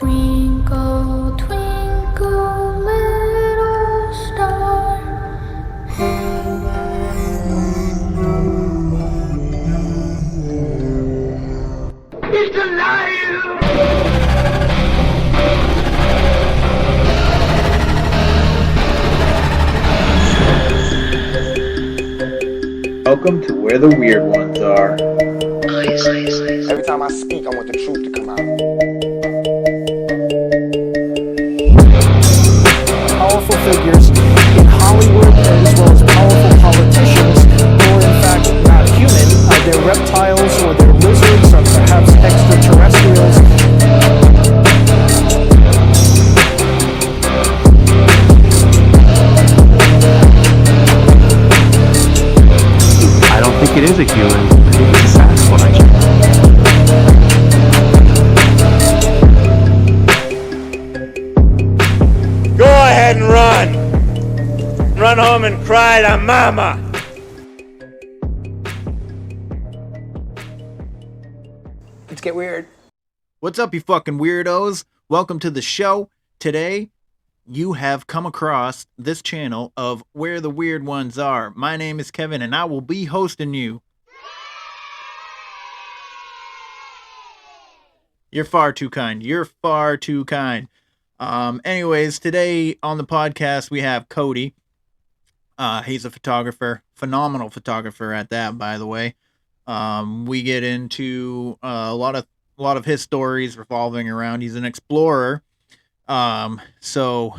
Twinkle, twinkle, little star. He's alive! Welcome to Where the Weird Ones Are. Every time I speak, I want the truth to come out. Powerful figures in Hollywood as well as powerful politicians who are in fact not human. They're reptiles or they're lizards or perhaps extraterrestrials. I don't think it is a human. I think it's a Sasquatch. Go ahead and run. Run home and cry to mama. Let's get weird. What's up, you fucking weirdos? Welcome to the show. Today, you have come across this channel of Where the Weird Ones Are. My name is Kevin, and I will be hosting you. You're far too kind. You're far too kind. Anyways, today on the podcast, we have Kody. He's a photographer, phenomenal photographer at that, by the way. We get into a lot of his stories revolving around. He's an explorer. So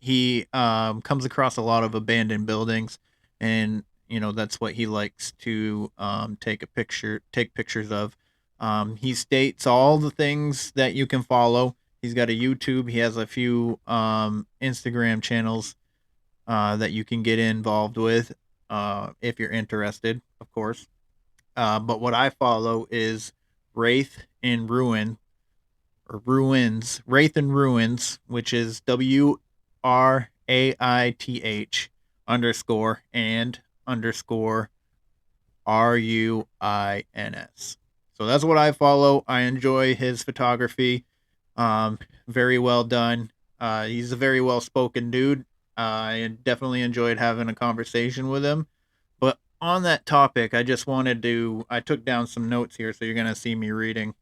he comes across a lot of abandoned buildings, and that's what he likes to take pictures of. He states all the things that you can follow. He's got a YouTube. He has a few Instagram channels that you can get involved with if you're interested, of course. But what I follow is Wraith in Ruin, or Ruins, Wraith in Ruins, which is WRAITH _and _RUINS. So that's what I follow. I enjoy his photography. Very well done. He's a very well-spoken dude. I definitely enjoyed having a conversation with him. But on that topic, I took down some notes here, so you're going to see me reading.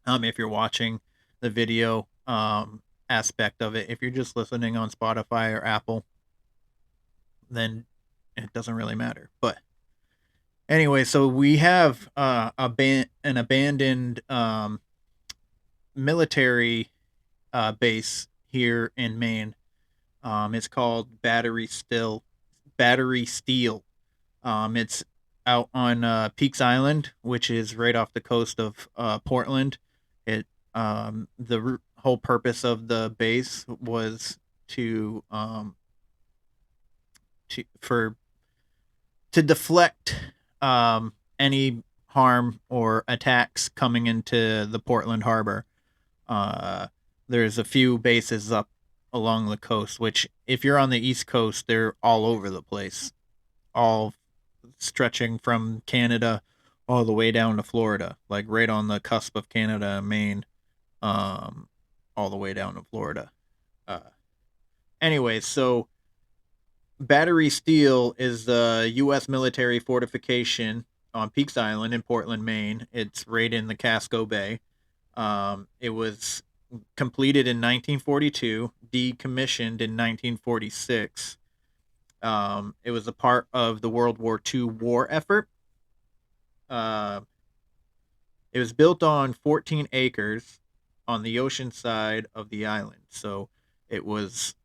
If you're watching the video aspect of it. If you're just listening on Spotify or Apple, then it doesn't really matter. But anyway, so we have an abandoned military base here in Maine. It's called Battery Steel. It's out on Peaks Island, which is right off the coast of Portland. The whole purpose of the base was to deflect any harm or attacks coming into the Portland harbor. There's a few bases up along the coast, which if you're on the East Coast, they're all over the place, all stretching from Canada all the way down to Florida, like right on the cusp of Canada and Maine, all the way down to Florida. Anyway, so Battery Steel is the U.S. military fortification on Peaks Island in Portland, Maine. It's right in the Casco Bay. It was completed in 1942, decommissioned in 1946. It was a part of the World War II war effort. It was built on 14 acres on the ocean side of the island. So it was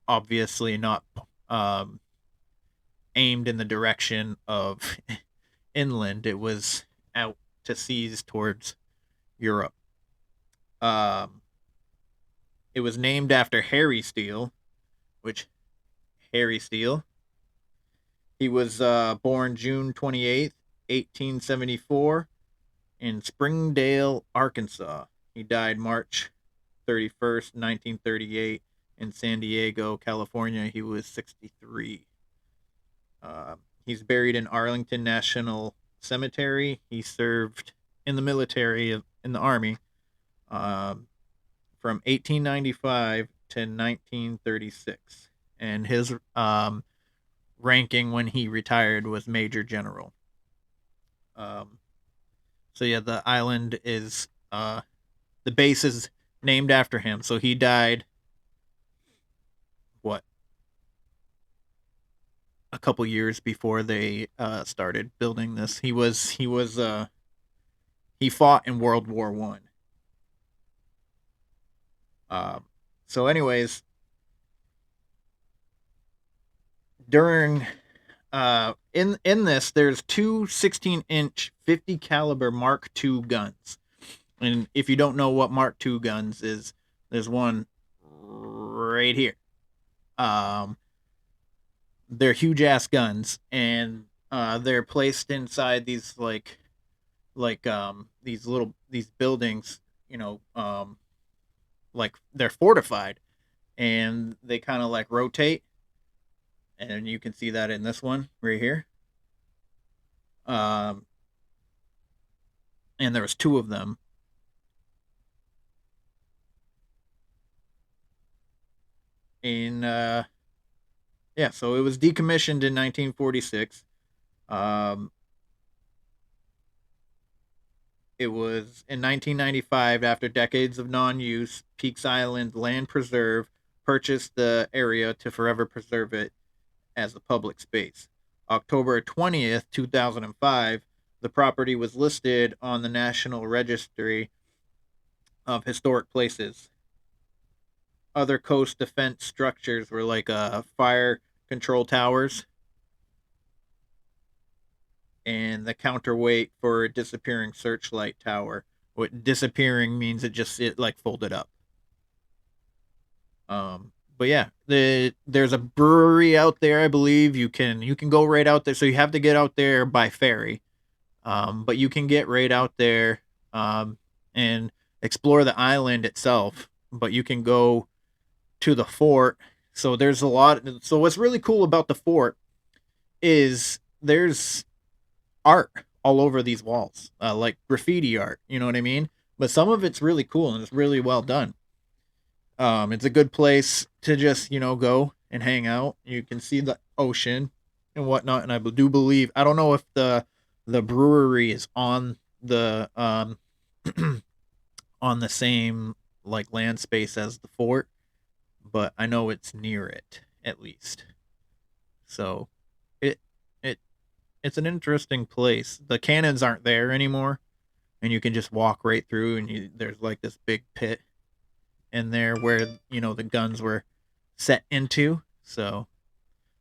obviously not aimed in the direction of inland. It was out to seas towards Europe. It was named after Harry Steele, he was born June 28th, 1874 in Springdale, Arkansas. He died March 31st, 1938 in San Diego, California. He was 63. He's buried in Arlington National Cemetery. He served in the military, in the Army, um, from 1895 to 1936, and his ranking when he retired was Major General. Um, so yeah, the island is the base is named after him. So he died what a couple years before they started building this. He fought in World War I. So, anyways, during in this, there's two 16-inch 50 caliber Mark II guns, and if you don't know what Mark II guns is, there's one right here. Um, they're huge ass guns, and they're placed inside these these buildings, like they're fortified, and they kind of like rotate, and you can see that in this one right here. Um, and there was two of them, in yeah. So it was decommissioned in 1946. Um, it was in 1995, after decades of non-use, Peaks Island Land Preserve purchased the area to forever preserve it as a public space. October 20th, 2005, the property was listed on the National Registry of Historic Places. Other coast defense structures were like fire control towers and the counterweight for a disappearing searchlight tower. What disappearing means, it like folded up. But yeah, there's a brewery out there. I believe you can go right out there. So you have to get out there by ferry. But you can get right out there and explore the island itself. But you can go to the fort. So there's a lot. So what's really cool about the fort is there's art all over these walls, like graffiti art. You know what I mean? But some of it's really cool and it's really well done. It's a good place to just go and hang out. You can see the ocean and whatnot. And I do believe, I don't know if the brewery is on the on the same like land space as the fort, but I know it's near it at least. So it it it's an interesting place. The cannons aren't there anymore, and you can just walk right through, and there's like this big pit in there where the guns were set into. So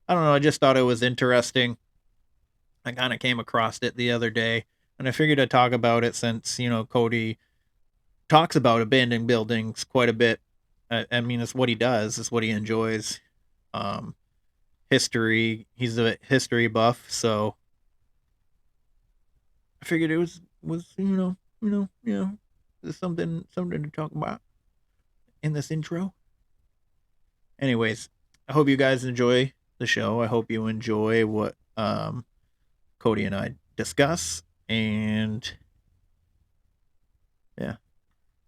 I don't know. I just thought it was interesting. I kind of came across it the other day, and I figured I'd talk about it since Kody talks about abandoned buildings quite a bit. I mean, it's what he does. It's what he enjoys. Um, History. He's a history buff, so I figured it was something to talk about in this intro. Anyways, I hope you guys enjoy the show. I hope you enjoy what Kody and I discuss, and yeah,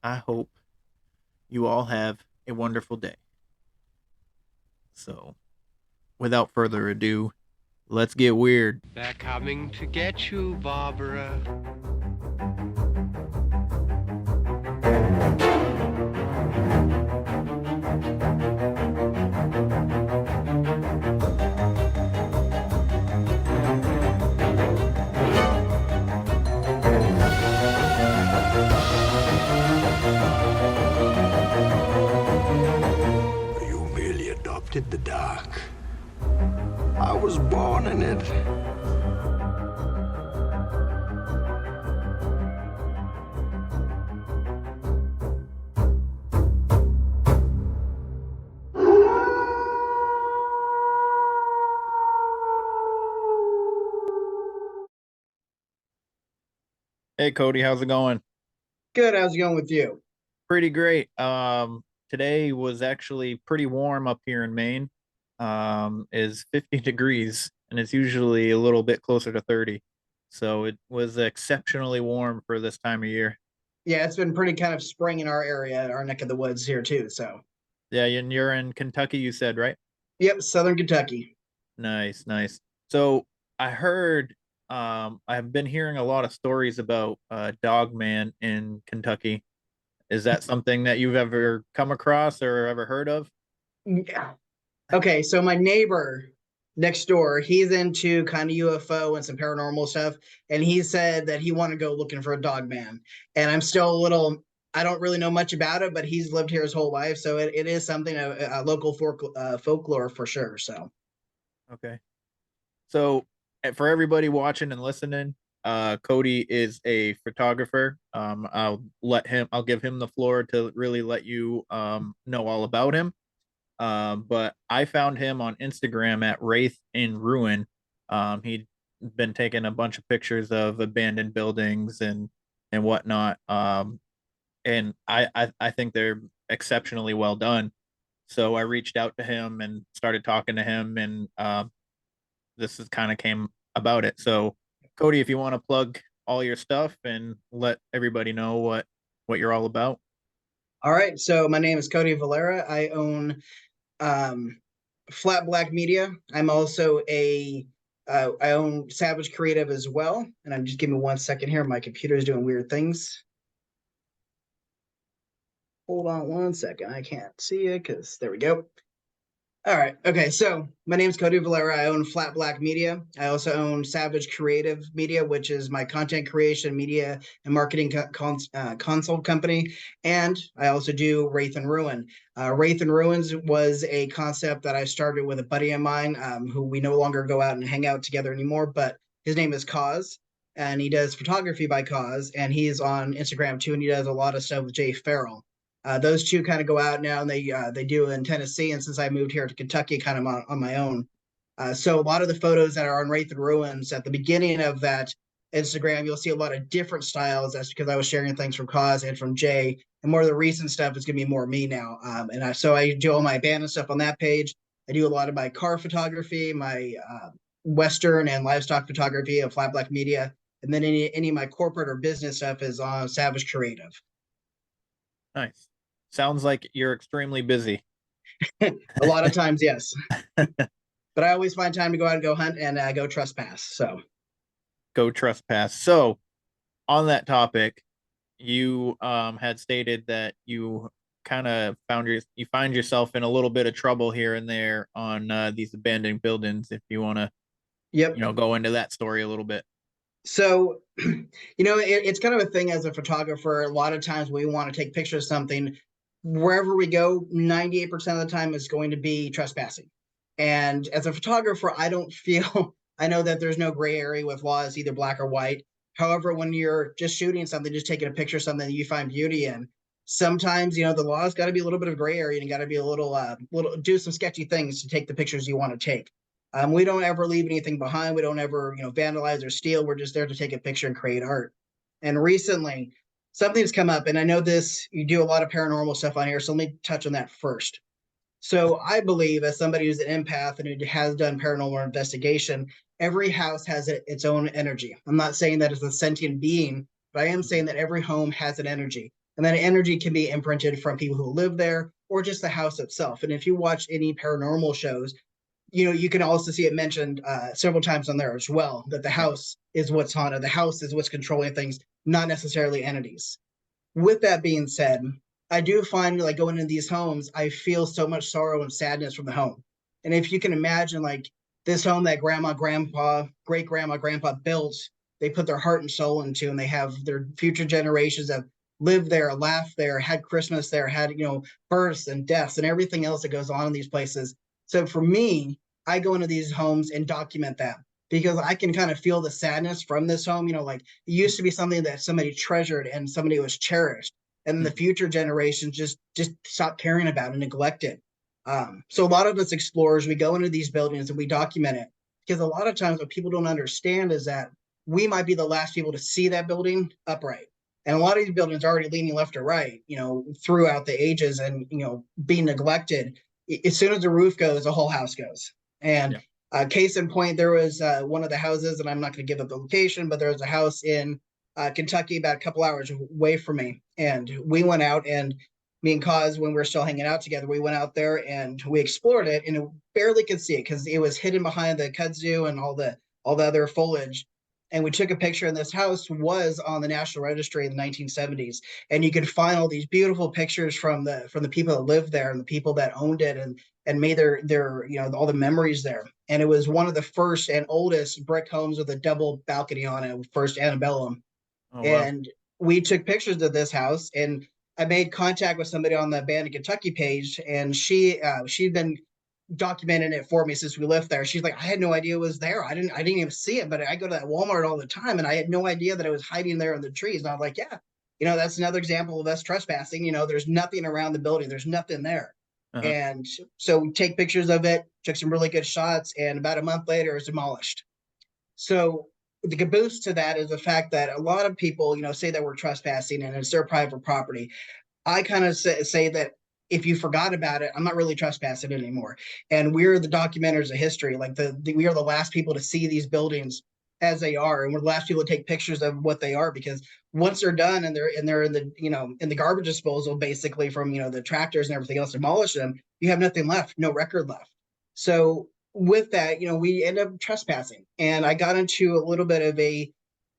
I hope you all have a wonderful day. So, without further ado, let's get weird. They're coming to get you, Barbara. You merely adopted the dark. I was born in it. Hey, Kody, how's it going? Good. How's it going with you? Pretty great. Today was actually pretty warm up here in Maine. Is 50 degrees, and it's usually a little bit closer to 30. So it was exceptionally warm for this time of year. Yeah, it's been pretty kind of spring in our area, our neck of the woods here too. So, Yeah, and you're in Kentucky, you said, right? yep, Southern Kentucky. Nice, nice. So I heard, I've been hearing a lot of stories about Dog Man in Kentucky. Is that something that you've ever come across or ever heard of? Yeah. Okay, so my neighbor next door, he's into kind of UFO and some paranormal stuff, and he said that he wanted to go looking for a dog man. And I'm still a little, I don't really know much about it, but he's lived here his whole life, so it is something a local folklore for sure. So, Okay. So for everybody watching and listening, Kody is a photographer. I'll give him the floor to really let you know all about him. But I found him on Instagram at Wraith in Ruin. He'd been taking a bunch of pictures of abandoned buildings and whatnot. And I think they're exceptionally well done. So I reached out to him and started talking to him, and this is kind of came about it. So, Kody, if you want to plug all your stuff and let everybody know what you're all about. all right, so my name is Kody Valera. I own um, Flat Black Media. I'm also I own Savage Creative as well. And I'm just give me 1 second here. My computer is doing weird things. Hold on 1 second. I can't see it because there we go. All right. Okay. So my name is Kody Valera. I own Flat Black Media. I also own Savage Creative Media, which is my content creation, media, and marketing consult company. And I also do Wraith and Ruin. Wraith and Ruins was a concept that I started with a buddy of mine who we no longer go out and hang out together anymore, but his name is Cause. And he does photography by Cause, and he's on Instagram too, and he does a lot of stuff with Jay Farrell. Those two kind of go out now, and they do in Tennessee. And since I moved here to Kentucky, kind of on my own, so a lot of the photos that are on Wraith and Ruins at the beginning of that Instagram, you'll see a lot of different styles. That's because I was sharing things from Cause and from Jay, and more of the recent stuff is going to be more me now. So I do all my abandoned stuff on that page. I do a lot of my car photography, my Western and livestock photography of Flat Black Media, and then any of my corporate or business stuff is on Savage Creative. Nice. Sounds like you're extremely busy. A lot of times, yes. But I always find time to go out and go hunt and go trespass. So Go trespass. So on that topic, you had stated that you kind of you find yourself in a little bit of trouble here and there on these abandoned buildings. If you want to, yep. Go into that story a little bit. So, it's kind of a thing as a photographer. A lot of times we want to take pictures of something. Wherever we go, 98% of the time is going to be trespassing. And as a photographer, I don't feel, I know that there's no gray area with laws, either black or white. However, when you're just shooting something, just taking a picture of something that you find beauty in, sometimes, the law's got to be a little bit of gray area and got to be a little, do some sketchy things to take the pictures you want to take. We don't ever leave anything behind. We don't ever, vandalize or steal. We're just there to take a picture and create art. And recently, something's come up, and I know you do a lot of paranormal stuff on here, so let me touch on that first. So I believe, as somebody who's an empath and who has done paranormal investigation, every house has its own energy. I'm not saying that it's a sentient being, but I am saying that every home has an energy, and that energy can be imprinted from people who live there or just the house itself. And if you watch any paranormal shows, you can also see it mentioned several times on there as well, that the house is what's haunted. The house is what's controlling things, not necessarily entities. With that being said, I do find like going into these homes, I feel so much sorrow and sadness from the home. And if you can imagine like this home that grandma, grandpa, great grandma, grandpa built, they put their heart and soul into, and they have their future generations that lived there, laughed there, had Christmas there, had, births and deaths and everything else that goes on in these places. So for me, I go into these homes and document that because I can kind of feel the sadness from this home. Like it used to be something that somebody treasured and somebody was cherished, and the future generations just stop caring about and neglect it. So a lot of us explorers, we go into these buildings and we document it because a lot of times what people don't understand is that we might be the last people to see that building upright. And a lot of these buildings are already leaning left or right, throughout the ages and, being neglected. As soon as the roof goes, the whole house goes. And case in point, there was one of the houses, and I'm not going to give up the location, but there was a house in Kentucky, about a couple hours away from me. And we went out, and me and Kaz, when we were still hanging out together, we went out there and we explored it, and it barely could see it because it was hidden behind the kudzu and all the other foliage. And we took a picture, and this house was on the National Registry in the 1970s. And you could find all these beautiful pictures from the people that lived there and the people that owned it, and made their all the memories there. And it was one of the first and oldest brick homes with a double balcony on it, first antebellum. Oh wow. And we took pictures of this house, and I made contact with somebody on the Abandoned Kentucky page, and she'd been documenting it for me since we lived there. She's like, I had no idea it was there. I didn't even see it, but I go to that Walmart all the time, and I had no idea that it was hiding there in the trees. And I'm like, yeah, that's another example of us trespassing. There's nothing around the building. There's nothing there. Uh-huh. And so we take pictures of it, took some really good shots, and about a month later, it's demolished. So the caboose to that is the fact that a lot of people, say that we're trespassing and it's their private property. I kind of say that if you forgot about it, I'm not really trespassing anymore. And we're the documenters of history. Like we are the last people to see these buildings as they are, and we're the last people to take pictures of what they are, because once they're done and they're in the in the garbage disposal, basically from the tractors and everything else, demolish them, you have nothing left, no record left. So with that, we end up trespassing, and I got into a little bit of I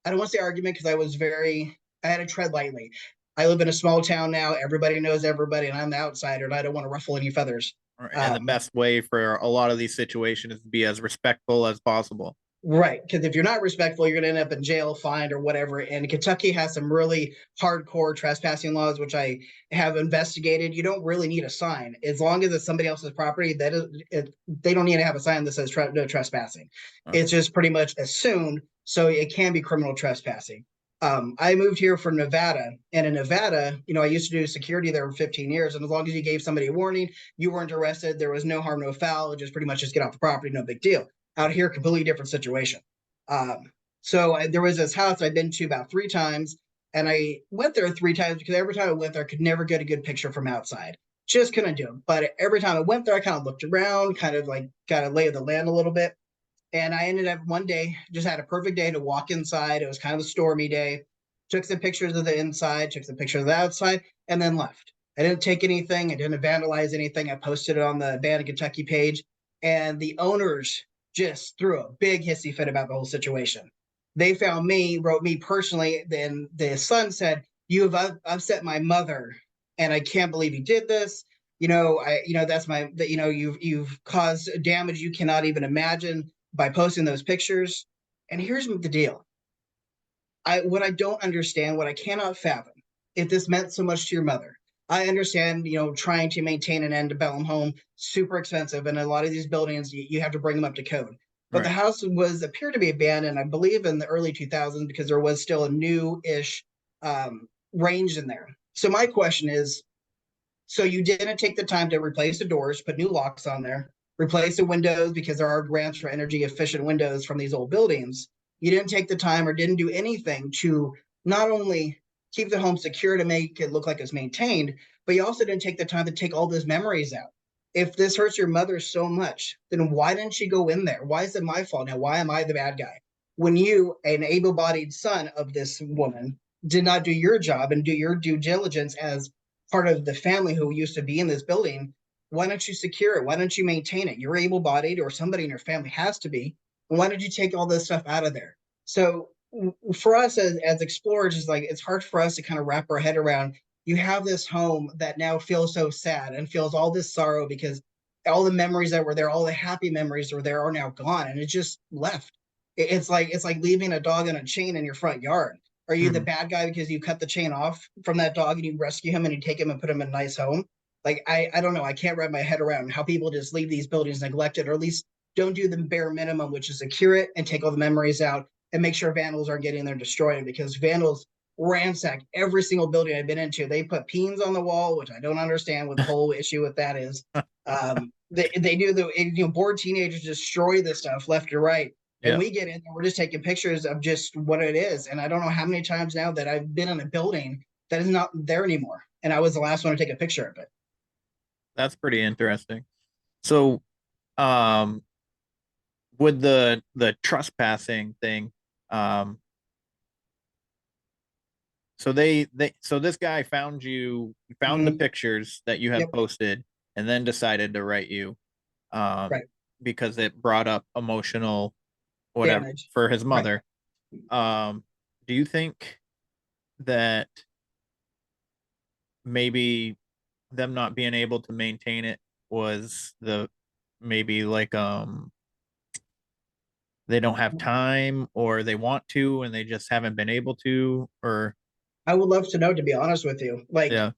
don't want to say argument, because I had to tread lightly. I live in a small town now. Everybody knows everybody, and I'm the outsider, and I don't want to ruffle any feathers. And the best way for a lot of these situations is to be as respectful as possible. Right, because if you're not respectful, you're going to end up in jail, fined, or whatever. And Kentucky has some really hardcore trespassing laws, which I have investigated. You don't really need a sign as long as it's somebody else's property. They don't need to have a sign that says no trespassing. Okay. It's just pretty much assumed, so it can be criminal trespassing. I moved here from Nevada, and in Nevada, I used to do security there for 15 years. And as long as you gave somebody a warning, you weren't arrested. There was no harm, no foul. Just pretty much just get off the property, no big deal. Out here, completely different situation. So there was this house I'd been to about 3 times, and I went there 3 times because every time I went there, I could never get a good picture from outside. Just couldn't do it. But every time I went there, I kind of looked around, kind of like got a lay of the land a little bit. And I ended up one day, just had a perfect day to walk inside. It was kind of a stormy day. Took some pictures of the inside, took some pictures of the outside, and then left. I didn't take anything. I didn't vandalize anything. I posted it on the Abandoned Kentucky page, and the owners just threw a big hissy fit about the whole situation. They found me, wrote me personally. Then the son said, "You have upset my mother, and I can't believe you did this. That's you've caused damage you cannot even imagine by posting those pictures." And here's the deal. What I don't understand, what I cannot fathom, if this meant so much to your mother. I understand, trying to maintain an antebellum home, super expensive, and a lot of these buildings you have to bring them up to code. But right. The house appeared to be abandoned, I believe, in the early 2000s, because there was still a new-ish range in there. So my question is, so you didn't take the time to replace the doors, put new locks on there, replace the windows, because there are grants for energy efficient windows from these old buildings. You didn't take the time or didn't do anything to not only keep the home secure to make it look like it's maintained, but you also didn't take the time to take all those memories out. If this hurts your mother so much, then why didn't she go in there? Why is it my fault now? Why am I the bad guy? When you, an able-bodied son of this woman, did not do your job and do your due diligence as part of the family who used to be in this building, why don't you secure it? Why don't you maintain it? You're able-bodied, or somebody in your family has to be. Why did you take all this stuff out of there? So for us as explorers, it's hard for us to kind of wrap our head around. You have this home that now feels so sad and feels all this sorrow because all the memories that were there, all the happy memories that were there, are now gone, and it just left. It's like leaving a dog on a chain in your front yard. Are you the bad guy because you cut the chain off from that dog and you rescue him and you take him and put him in a nice home? Like, I don't know. I can't wrap my head around how people just leave these buildings neglected, or at least don't do the bare minimum, which is secure it and take all the memories out and make sure vandals aren't getting there and destroying it, because vandals ransack every single building I've been into. They put peens on the wall, which I don't understand what the whole issue with that is. They do bored teenagers destroy this stuff left or right. And we get in and we're just taking pictures of just what it is. And I don't know how many times now that I've been in a building that is not there anymore, and I was the last one to take a picture of it. That's pretty interesting. So, with the trespassing thing, So so this guy found the pictures that you had Yep. posted, and then decided to write you, Right. because it brought up emotional whatever Damage. for his Right. mother. Do you think that maybe them not being able to maintain it was the maybe like they don't have time, or they want to and they just haven't been able to, or I would love to know, to be honest with you. Like, yeah.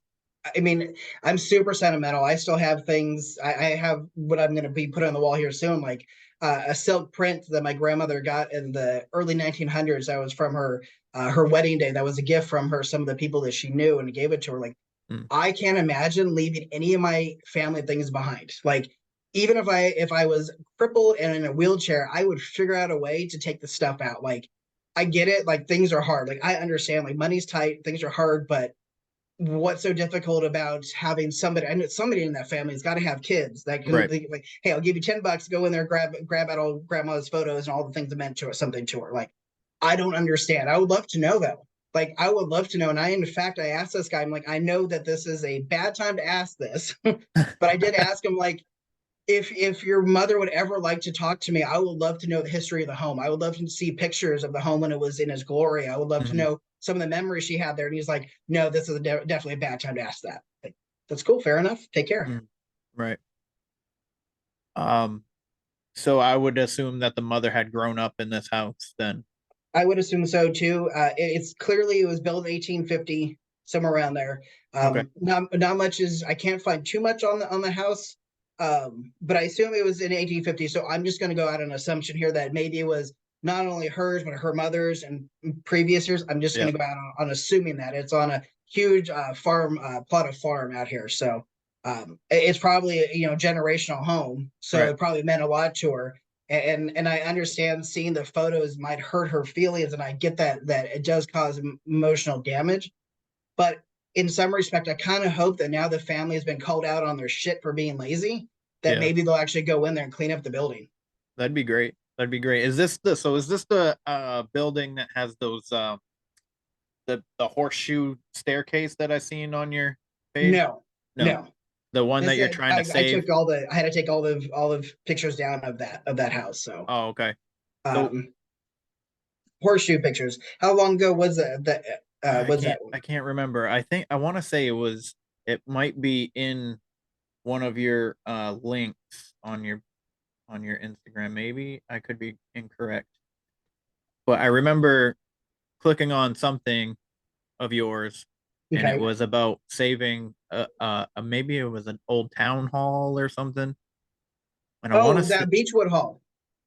I mean, I'm super sentimental. I still have things. I have what I'm going to be put on the wall here soon, like a silk print that my grandmother got in the early 1900s. That was from her wedding day. That was a gift from her, some of the people that she knew, and gave it to her. Like, Mm. I can't imagine leaving any of my family things behind. Like, even if I was crippled and in a wheelchair, I would figure out a way to take the stuff out. Like, I get it. Like, things are hard. Like, I understand. Like, money's tight, things are hard, but what's so difficult about having somebody? I know somebody in that family has got to have kids that can Right. like, hey, I'll give you $10, go in there, grab out all grandma's photos and all the things that meant to her, something to her. Like, I don't understand. I would love to know though. Like, I would love to know. And in fact, I asked this guy, I'm like, I know that this is a bad time to ask this, but I did ask him, like, if your mother would ever like to talk to me, I would love to know the history of the home. I would love to see pictures of the home when it was in its glory. I would love to Mhm. know some of the memories she had there. And he's like, no, this is definitely a bad time to ask that. Like, that's cool. Fair enough. Take care. Mm. Right. Um, so I would assume that the mother had grown up in this house then. I would assume so too. It's clearly it was built in 1850, somewhere around there. Okay. Not much is I can't find too much on the house, but I assume it was in 1850. So I'm just going to go out on an assumption here that maybe it was not only hers but her mother's and previous years. I'm just Yeah. going to go out on assuming that it's on a huge farm plot of farm out here. So it's probably a generational home. So Right. it probably meant a lot to her, and I understand seeing the photos might hurt her feelings, and I get that it does cause emotional damage. But in some respect, I kind of hope that now the family has been called out on their shit for being lazy, that Yeah. maybe they'll actually go in there and clean up the building. That'd be great. That'd be great. Is this the building that has those the horseshoe staircase that I seen on your page? No, No. no. The one that This you're trying to I save? took I had to take all the pictures down of that house. So Oh, okay. So um horseshoe pictures. How long ago was was that one? I can't remember. I think I want to say it might be in one of your links on your Instagram. Maybe I could be incorrect. But I remember clicking on something of yours, and it Okay. was about saving maybe it was an old town hall or something. And I want to Oh, say, that Beechwood Hall.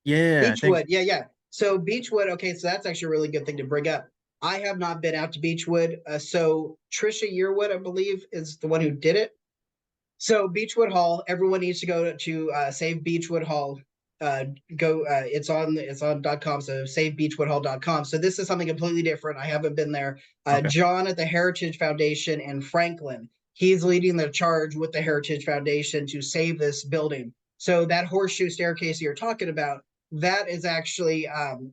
yeah, I think Beechwood, yeah, yeah. So Beechwood, okay, so that's actually a really good thing to bring up. I have not been out to Beechwood. So Trisha Yearwood, I believe, is the one who did it. So Beechwood Hall, everyone needs to go to Save Beechwood Hall. Go, it's on .com. So savebeechwoodhall.com. So this is something completely different. I haven't been there. okay. John at the Heritage Foundation in Franklin, he's leading the charge with the Heritage Foundation to save this building. So that horseshoe staircase you're talking about, that is actually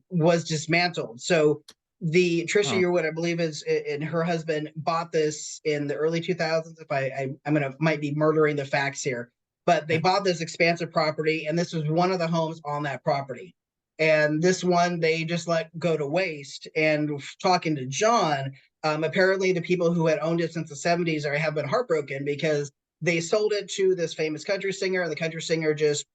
was dismantled. So the Trisha Oh, Yearwood, I believe, is and her husband bought this in the early 2000s. If I'm gonna might be murdering the facts here, but they yeah. bought this expansive property, and this was one of the homes on that property. And this one they just let go to waste. And talking to John, apparently the people who had owned it since the 70s have been heartbroken because they sold it to this famous country singer, and the country singer just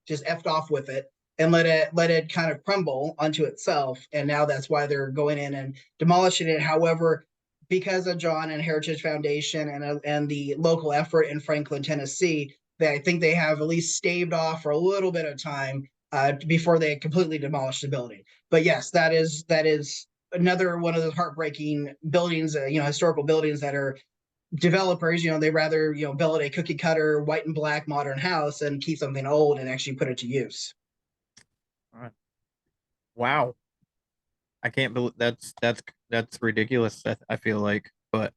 effed off with it and let it kind of crumble onto itself. And now that's why they're going in and demolishing it. However, because of John and Heritage Foundation and the local effort in Franklin, Tennessee, that I think they have at least staved off for a little bit of time before they completely demolish the building. But yes, that is another one of those heartbreaking buildings, historical buildings that are developers, they rather, build a cookie cutter white and black modern house and keep something old and actually put it to use. All right. Wow. I can't believe that's ridiculous. I feel like, but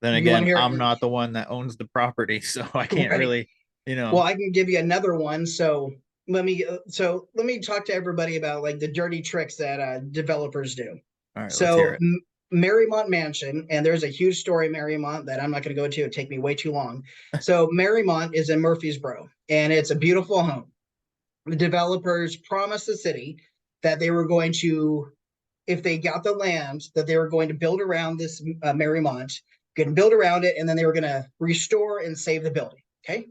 then You want to again, hear I'm not the one that owns the property, so I can't right? really, Well, I can give you another one. Let me talk to everybody about like the dirty tricks that developers do. All right, let's hear So it. Marymount Mansion, and there's a huge story in Marymount that I'm not going to go into. It'd take me way too long. So Marymount is in Murfreesboro, and it's a beautiful home. The developers promised the city that they were going to, if they got the land, that they were going to build around this Marymount, going to build around it, and then they were going to restore and save the building. Okay.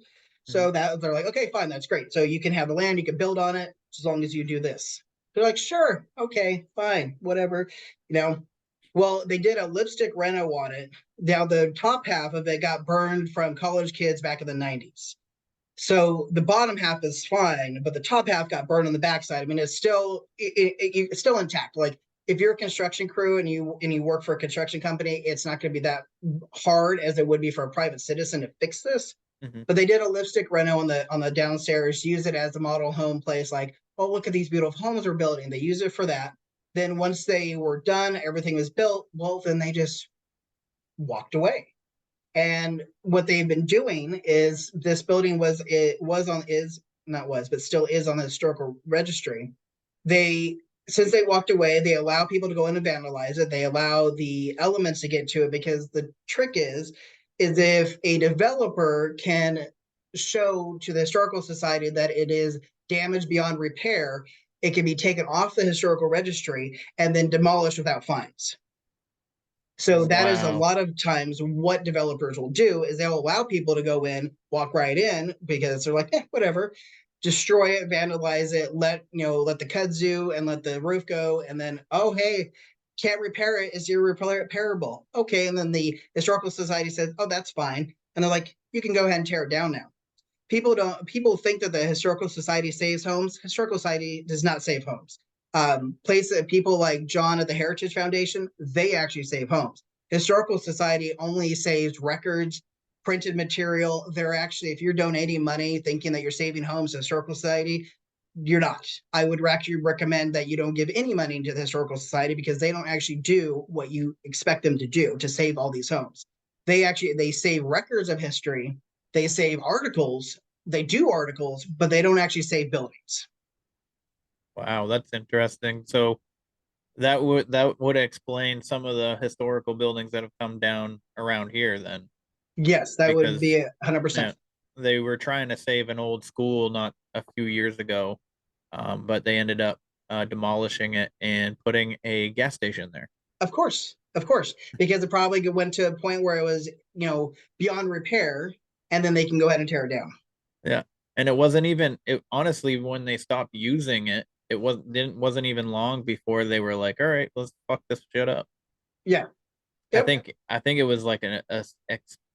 So that they're like, okay, fine, that's great. So you can have the land, you can build on it as long as you do this. They're like, sure, okay, fine, whatever. Well, they did a lipstick reno on it. Now the top half of it got burned from college kids back in the 90s. So the bottom half is fine, but the top half got burned on the backside. I mean, it's still it's still intact. Like if you're a construction crew and you work for a construction company, it's not going to be that hard as it would be for a private citizen to fix this. But they did a lipstick reno on the downstairs, use it as a model home place. Like, oh, look at these beautiful homes we're building. They use it for that. Then once they were done, everything was built. Well, then they just walked away. And what they've been doing is this building but still is on the historical registry. Since they walked away, they allow people to go in and vandalize it. They allow the elements to get to it, because the trick is if a developer can show to the historical society that it is damaged beyond repair, it can be taken off the historical registry and then demolished without fines. So that is a lot of times what developers will do is they'll allow people to go in, walk right in, because they're like, whatever, destroy it, vandalize it, let the kudzu and let the roof go, and then, oh, hey, can't repair it, is irreparable. Okay, and then the historical society says, oh, that's fine, and they're like, you can go ahead and tear it down now. People think that the historical society saves homes. Historical society does not save homes. People like John at the Heritage Foundation, they actually save homes. Historical Society only saves records, printed material. They're actually, if you're donating money thinking that you're saving homes to Historical Society, you're not. I would actually recommend that you don't give any money to the Historical Society, because they don't actually do what you expect them to do to save all these homes. They save records of history. They save articles. They do articles, but they don't actually save buildings. Wow, that's interesting. So that would explain some of the historical buildings that have come down around here then. Yes, that would be 100%. They were trying to save an old school not a few years ago, but they ended up demolishing it and putting a gas station there. Of course, because it probably went to a point where it was, beyond repair, and then they can go ahead and tear it down. Yeah, and it wasn't even. Honestly, when they stopped using it, it wasn't even long before they were like, all right, let's fuck this shit up. Yeah. Yep. I think it was like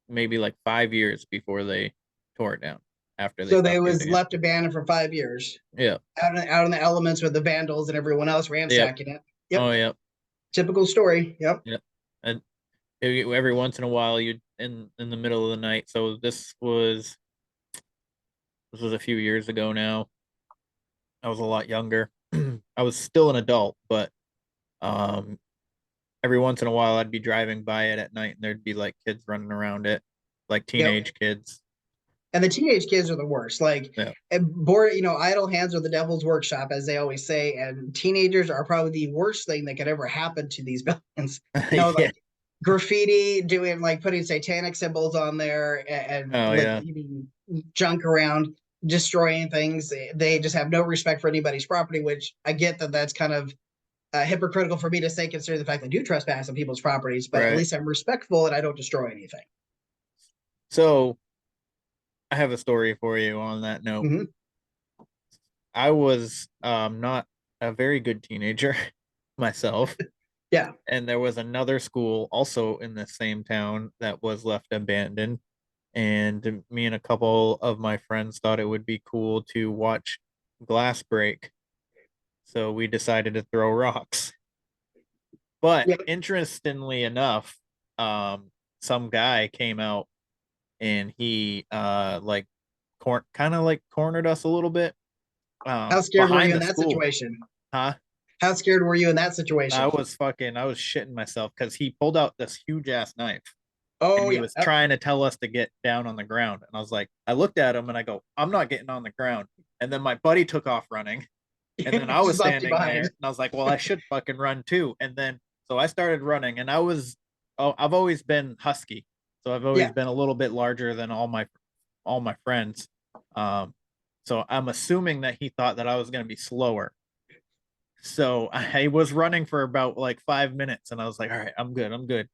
maybe like 5 years before they tore it down after they. So they was left abandoned for 5 years. Yeah. Out in the elements with the vandals and everyone else ransacking it. Yep. Oh, yep. Typical story. Yep. Yep. And every once in a while, you in the middle of the night. So this was a few years ago now. I was a lot younger. I was still an adult, but every once in a while I'd be driving by it at night and there'd be like kids running around it, like teenage kids. And the teenage kids are the worst. Like, idle hands are the devil's workshop, as they always say. And teenagers are probably the worst thing that could ever happen to these buildings. Like graffiti, doing like putting satanic symbols on there and junk around, destroying things. They just have no respect for anybody's property, which I get that that's kind of hypocritical for me to say, considering the fact I do trespass on people's properties, but at least I'm respectful and I don't destroy anything. So I have a story for you on that note. Mm-hmm. I was not a very good teenager myself. Yeah. And there was another school also in the same town that was left abandoned. And me and a couple of my friends thought it would be cool to watch glass break. So we decided to throw rocks. But interestingly enough, some guy came out and he kind of like cornered us a little bit. How scared were you in that situation? Huh? How scared were you in that situation? I was shitting myself because he pulled out this huge ass knife. Oh, and he was trying to tell us to get down on the ground. And I was like, I looked at him and I go, I'm not getting on the ground. And then my buddy took off running. And then I was standing there and I was like, well, I should fucking run too. And then So I started running, and I've always been husky, so I've always Yeah. been a little bit larger than all my friends. So I'm assuming that he thought that I was going to be slower. So I was running for about like 5 minutes, and I was like, all right, I'm good. And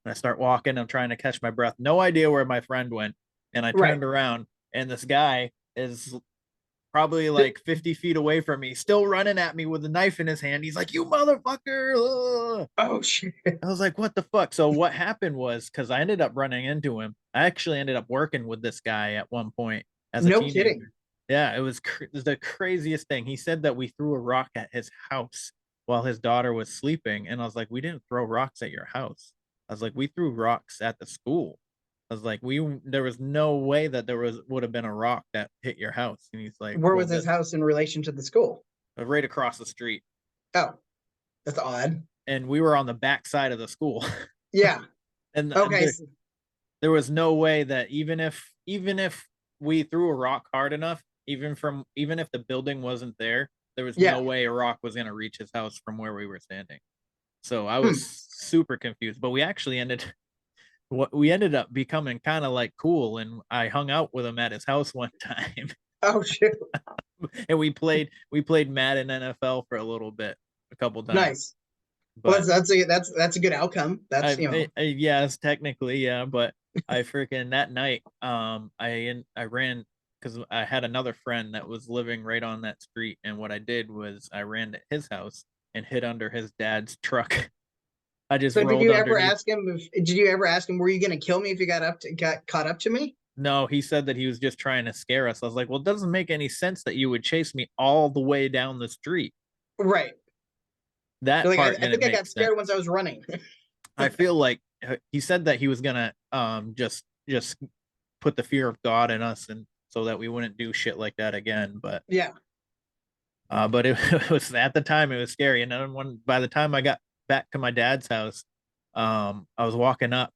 I start walking. I'm trying to catch my breath. No idea where my friend went. And I Right. turned around, and this guy is probably like 50 feet away from me, still running at me with a knife in his hand. He's like, you motherfucker. Ugh. Oh, shit. I was like, what the fuck? So what happened was, because I ended up running into him, I actually ended up working with this guy at one point as a No teenager. kidding. Yeah, it was the craziest thing. He said that we threw a rock at his house while his daughter was sleeping. And I was like, we didn't throw rocks at your house. I was like, we threw rocks at the school. I was like, there was no way that would have been a rock that hit your house. And he's like, Where well, was his house in relation to the school? right across the street. Oh, that's odd. And we were on the back side of the school. Yeah. And Okay. there was no way that even if we threw a rock hard enough, even if the building wasn't there, there was no way a rock was going to reach his house from where we were standing. So I was super confused, but we ended up becoming kind of like cool, and I hung out with him at his house one time. Oh, shit. And we played Madden NFL for a little bit, a couple times. Nice. But well, that's a good outcome. That's yes, technically, yeah. But I freaking that night, I ran because I had another friend that was living right on that street, and what I did was I ran to his house and hid under his dad's truck. I just So rolled did you ever underneath. ask him? Did you ever ask him, were you going to kill me if you got caught up to me? No, he said that he was just trying to scare us. I was like, well, it doesn't make any sense that you would chase me all the way down the street. Right. That Like, part I think I got scared once I was running. I feel like he said that he was gonna just put the fear of God in us, and so that we wouldn't do shit like that again. But yeah. But it was at the time it was scary, and then by the time I got back to my dad's house, I was walking up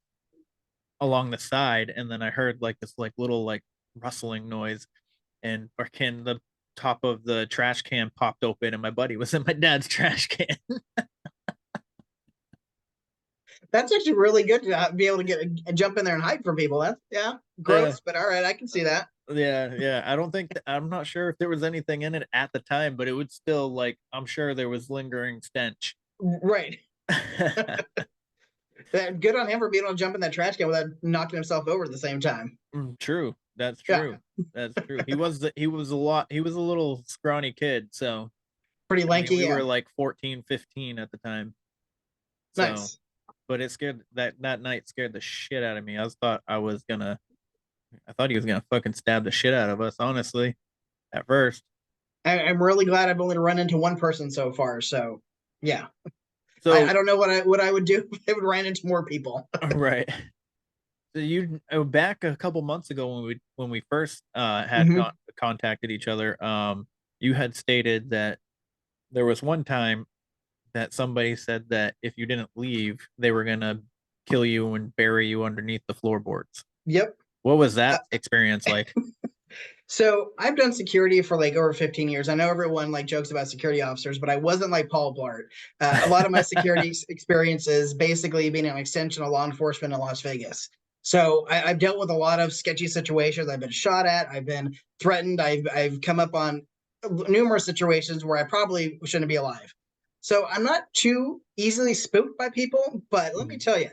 along the side, and then I heard like this like little like rustling noise, and freaking the top of the trash can popped open, and my buddy was in my dad's trash can. That's actually really good to be able to jump in there and hide from people. That's gross, but all right, I can see that. Yeah. I'm not sure if there was anything in it at the time, but it would still like I'm sure there was lingering stench. Right. Good on him for being able to jump in that trash can without knocking himself over at the same time. True. That's true. Yeah. That's true. He was a little scrawny kid, so pretty lanky. We were like 14, 15 at the time. So, nice. But it scared that night scared the shit out of me. I thought he was gonna fucking stab the shit out of us, honestly, at first. I'm really glad I've only run into one person so far. So yeah. So I don't know what I would do if I would run into more people. Right. So you back a couple months ago when we first had contacted each other, you had stated that there was one time that somebody said that if you didn't leave, they were gonna kill you and bury you underneath the floorboards. Yep. What was that experience like? So I've done security for like over 15 years. I know everyone like jokes about security officers, but I wasn't like Paul Blart. A lot of my security experiences basically being an extension of law enforcement in Las Vegas. So I've dealt with a lot of sketchy situations. I've been shot at. I've been threatened. I've come up on numerous situations where I probably shouldn't be alive. So I'm not too easily spooked by people, but let me tell you,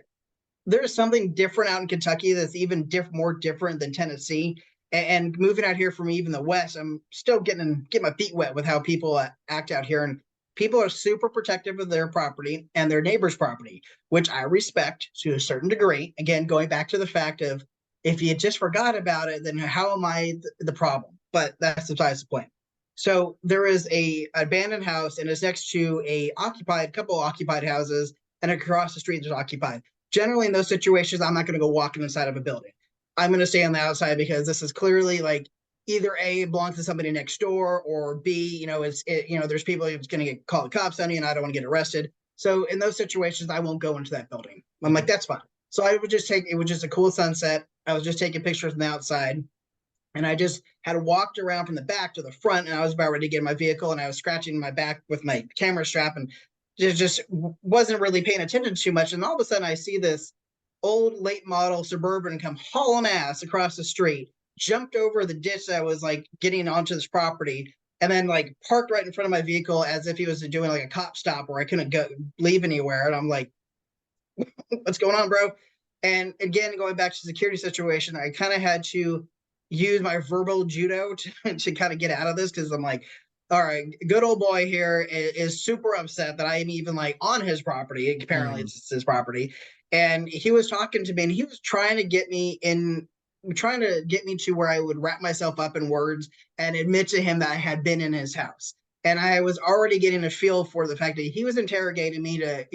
there's something different out in Kentucky that's even more different than Tennessee. And moving out here from even the West, I'm still getting my feet wet with how people act out here. And people are super protective of their property and their neighbor's property, which I respect to a certain degree. Again, going back to the fact of if you just forgot about it, then how am I the problem? But that's besides the point. So there is a abandoned house, and it's next to a couple occupied houses, and across the street there's occupied. Generally, in those situations, I'm not going to go walking inside of a building. I'm going to stay on the outside because this is clearly like either A, it belongs to somebody next door, or B, there's people who's going to call the cops on you, and I don't want to get arrested. So in those situations, I won't go into that building. I'm like, that's fine. So it was just a cool sunset. I was just taking pictures from the outside. And I just had walked around from the back to the front, and I was about ready to get in my vehicle, and I was scratching my back with my camera strap. And just wasn't really paying attention too much. And all of a sudden I see this old late model Suburban come hauling ass across the street, jumped over the ditch that was like getting onto this property, and then like parked right in front of my vehicle as if he was doing like a cop stop where I couldn't go leave anywhere. And I'm like, what's going on, bro? And again, going back to the security situation, I kind of had to use my verbal judo to kind of get out of this, because I'm like, all right, good old boy here is super upset that I am even like on his property. Apparently, it's his property. And he was talking to me, and he was trying to get me to where I would wrap myself up in words and admit to him that I had been in his house. And I was already getting a feel for the fact that he was interrogating me to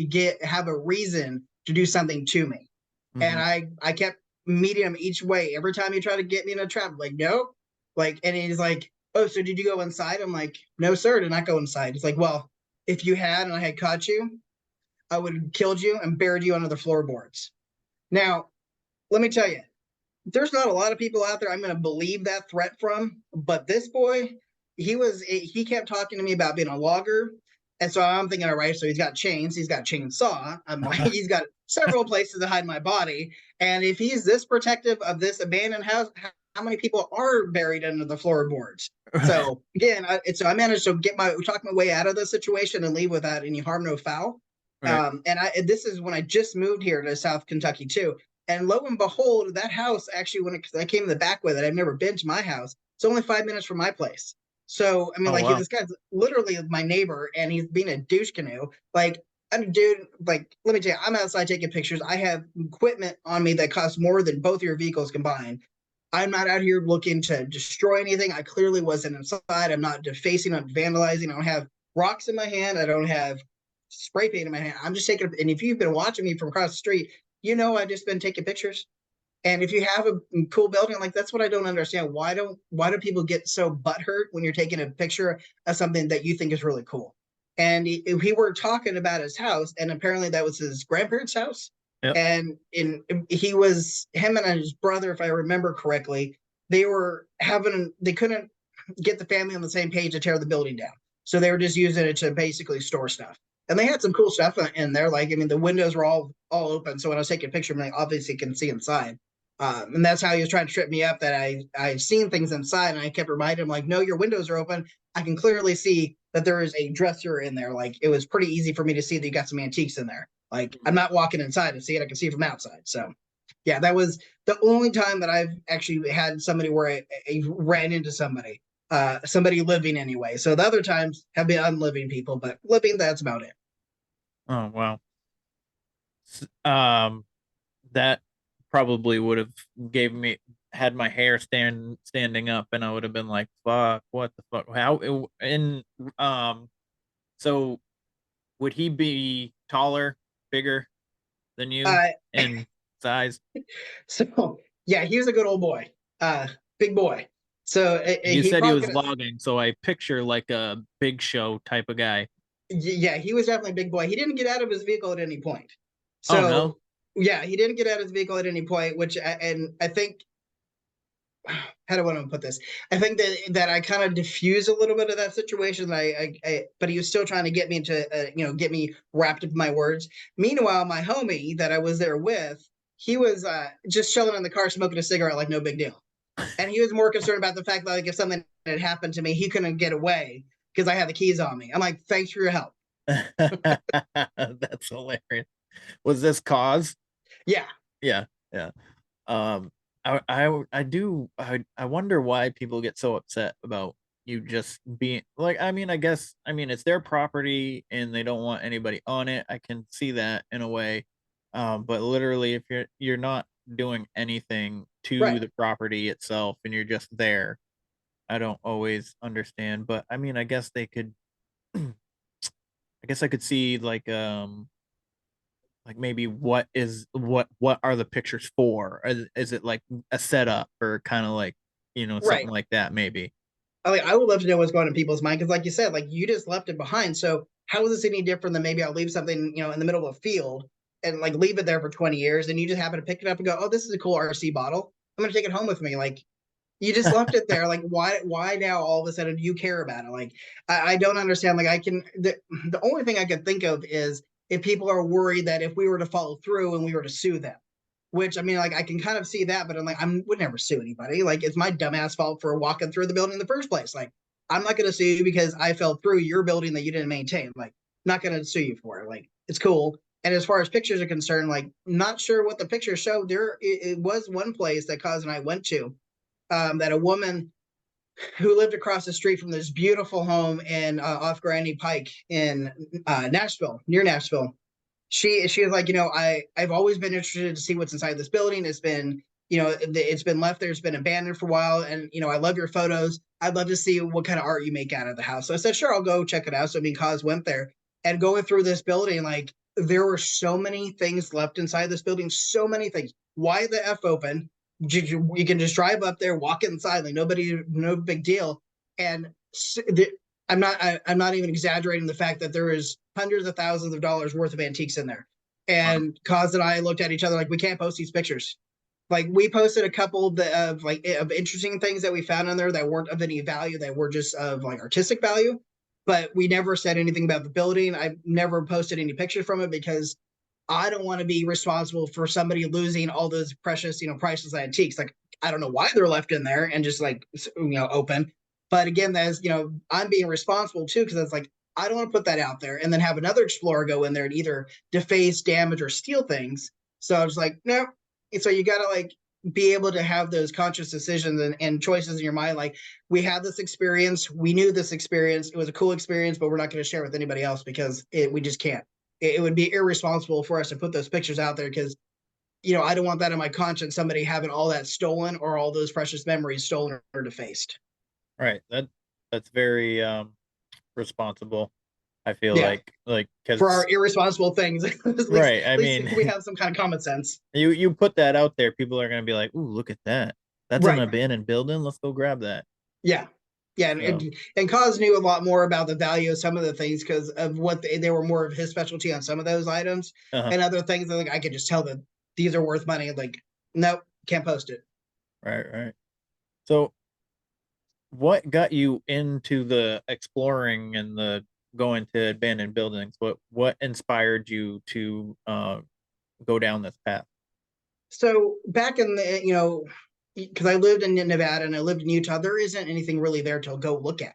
have a reason to do something to me. And I kept meeting him each way. Every time he tried to get me in a trap, like, nope. Like, and he's like, oh, so did you go inside? I'm like, no, sir, did not go inside. He's like, well, if you had and I had caught you, I would have killed you and buried you under the floorboards. Now, let me tell you, there's not a lot of people out there I'm going to believe that threat from, but this boy, he kept talking to me about being a logger. And so I'm thinking, all right, so he's got chains, he's got chainsaw, he's got several places to hide my body. And if he's this protective of this abandoned house, how many people are buried under the floorboards? So again, I managed to talk my way out of the situation and leave without any harm, no foul. Right. And this is when I just moved here to South Kentucky too. And lo and behold, that house actually, when I came in the back with it, I've never been to my house. It's only 5 minutes from my place. So, I mean, wow. This guy's literally my neighbor, and he's being a douche canoe. Like, dude, like, let me tell you, I'm outside taking pictures. I have equipment on me that costs more than both your vehicles combined. I'm not out here looking to destroy anything. I clearly wasn't inside. I'm not defacing, I'm vandalizing. I don't have rocks in my hand. I don't have spray paint in my hand. I'm just taking, and if you've been watching me from across the street, you know I've just been taking pictures. And if you have a cool building, like, that's what I don't understand. Why do people get so butthurt when you're taking a picture of something that you think is really cool? And we were talking about his house, and apparently that was his grandparents' house. Yep. And him and his brother, if I remember correctly, they couldn't get the family on the same page to tear the building down. So they were just using it to basically store stuff. And they had some cool stuff in there. Like, I mean, the windows were all open. So when I was taking a picture, I obviously can see inside. And that's how he was trying to trip me up, that I've seen things inside. And I kept reminding him, like, no, your windows are open. I can clearly see that there is a dresser in there. Like, it was pretty easy for me to see that you got some antiques in there. Like, I'm not walking inside to see it. I can see it from outside. So, yeah, that was the only time that I've actually had somebody where I ran into somebody living anyway. So the other times have been unliving people, but living, that's about it. Oh, wow. That probably would have had my hair standing up, and I would have been like, fuck, what the fuck? So would he be taller, bigger than you in size? So yeah, he was a good old boy, big boy. So you said he was logging, so I picture like a Big Show type of guy. Yeah, he was definitely a big boy. He didn't get out of his vehicle at any point. So, oh, no? Yeah, he didn't get out of his vehicle at any point, and I think, how do I want to put this? I think that I kind of diffused a little bit of that situation. But he was still trying to get me to, get me wrapped up in my words. Meanwhile, my homie that I was there with, he was just chilling in the car smoking a cigarette like no big deal. And he was more concerned about the fact that, like, if something had happened to me, he couldn't get away because I had the keys on me. I'm like, thanks for your help. That's hilarious. Was this cause? Yeah. I wonder why people get so upset about you just being like, I guess it's their property and they don't want anybody on it. I can see that in a way. But literally, if you're not doing anything to the property itself and you're just there, I don't always understand. But I guess they could I guess I could see like maybe what are the pictures for? Is it like a setup or kind of like, something like that maybe? I would love to know what's going on in people's mind, because like you said, like, you just left it behind. So how is this any different than maybe I'll leave something, in the middle of a field and like leave it there for 20 years and you just happen to pick it up and go, oh, this is a cool RC bottle. I'm going to take it home with me. Like, You just left it there. Like, why now all of a sudden do you care about it? Like, I don't understand. Like, the only thing I can think of is if people are worried that if we were to follow through and we were to sue them, which I mean, like, I can kind of see that, but I'm like, would never sue anybody. Like, it's my dumbass fault for walking through the building in the first place. Like, I'm not going to sue you because I fell through your building that you didn't maintain. Like, not going to sue you for it. Like, it's cool. And as far as pictures are concerned, like, not sure what the pictures show. It was one place that Cos and I went to, that a woman who lived across the street from this beautiful home in off Granny Pike in Nashville, near Nashville. She was like, I've always been interested to see what's inside this building. It's been, it's been left there, it's been abandoned for a while, and I love your photos. I'd love to see what kind of art you make out of the house. So I said, sure, I'll go check it out. So me and Cos went there, and going through this building, like, there were so many things left inside this building, so many things. Why the F open? You can just drive up there, walk inside, like no big deal. And I'm not even exaggerating the fact that there is hundreds of thousands of dollars worth of antiques in there. And Cos and I looked at each other like, we can't post these pictures. Like, we posted a couple of interesting things that we found in there that weren't of any value, that were just of like artistic value, but we never said anything about the building. I never posted any pictures from it because I don't want to be responsible for somebody losing all those precious, priceless antiques. Like, I don't know why they're left in there and just like, open. But again, that's, I'm being responsible too, because it's like, I don't want to put that out there and then have another explorer go in there and either deface, damage, or steal things. So I was like, no. So you got to like be able to have those conscious decisions and choices in your mind. Like, we had this experience, we knew this experience, it was a cool experience, but we're not going to share it with anybody else because we just can't. It would be irresponsible for us to put those pictures out there because, I don't want that in my conscience, somebody having all that stolen or all those precious memories stolen or defaced. Right. That's very responsible. I feel Yeah. like For our because irresponsible things. right. I At least mean, we have some kind of common sense. you put that out there, people are gonna be like, "Ooh, look at that! That's an Right. abandoned building. Let's go grab that." Yeah. Yeah, So, and Cos knew a lot more about the value of some of the things because of what they were more of his specialty on some of those items, uh-huh. and other things that, like, I could just tell that these are worth money. Like, nope, can't post it. Right. So, what got you into the exploring and the going to abandoned buildings? What inspired you to go down this path? So back in the, because I lived in Nevada and I lived in Utah, there isn't anything really there to go look at.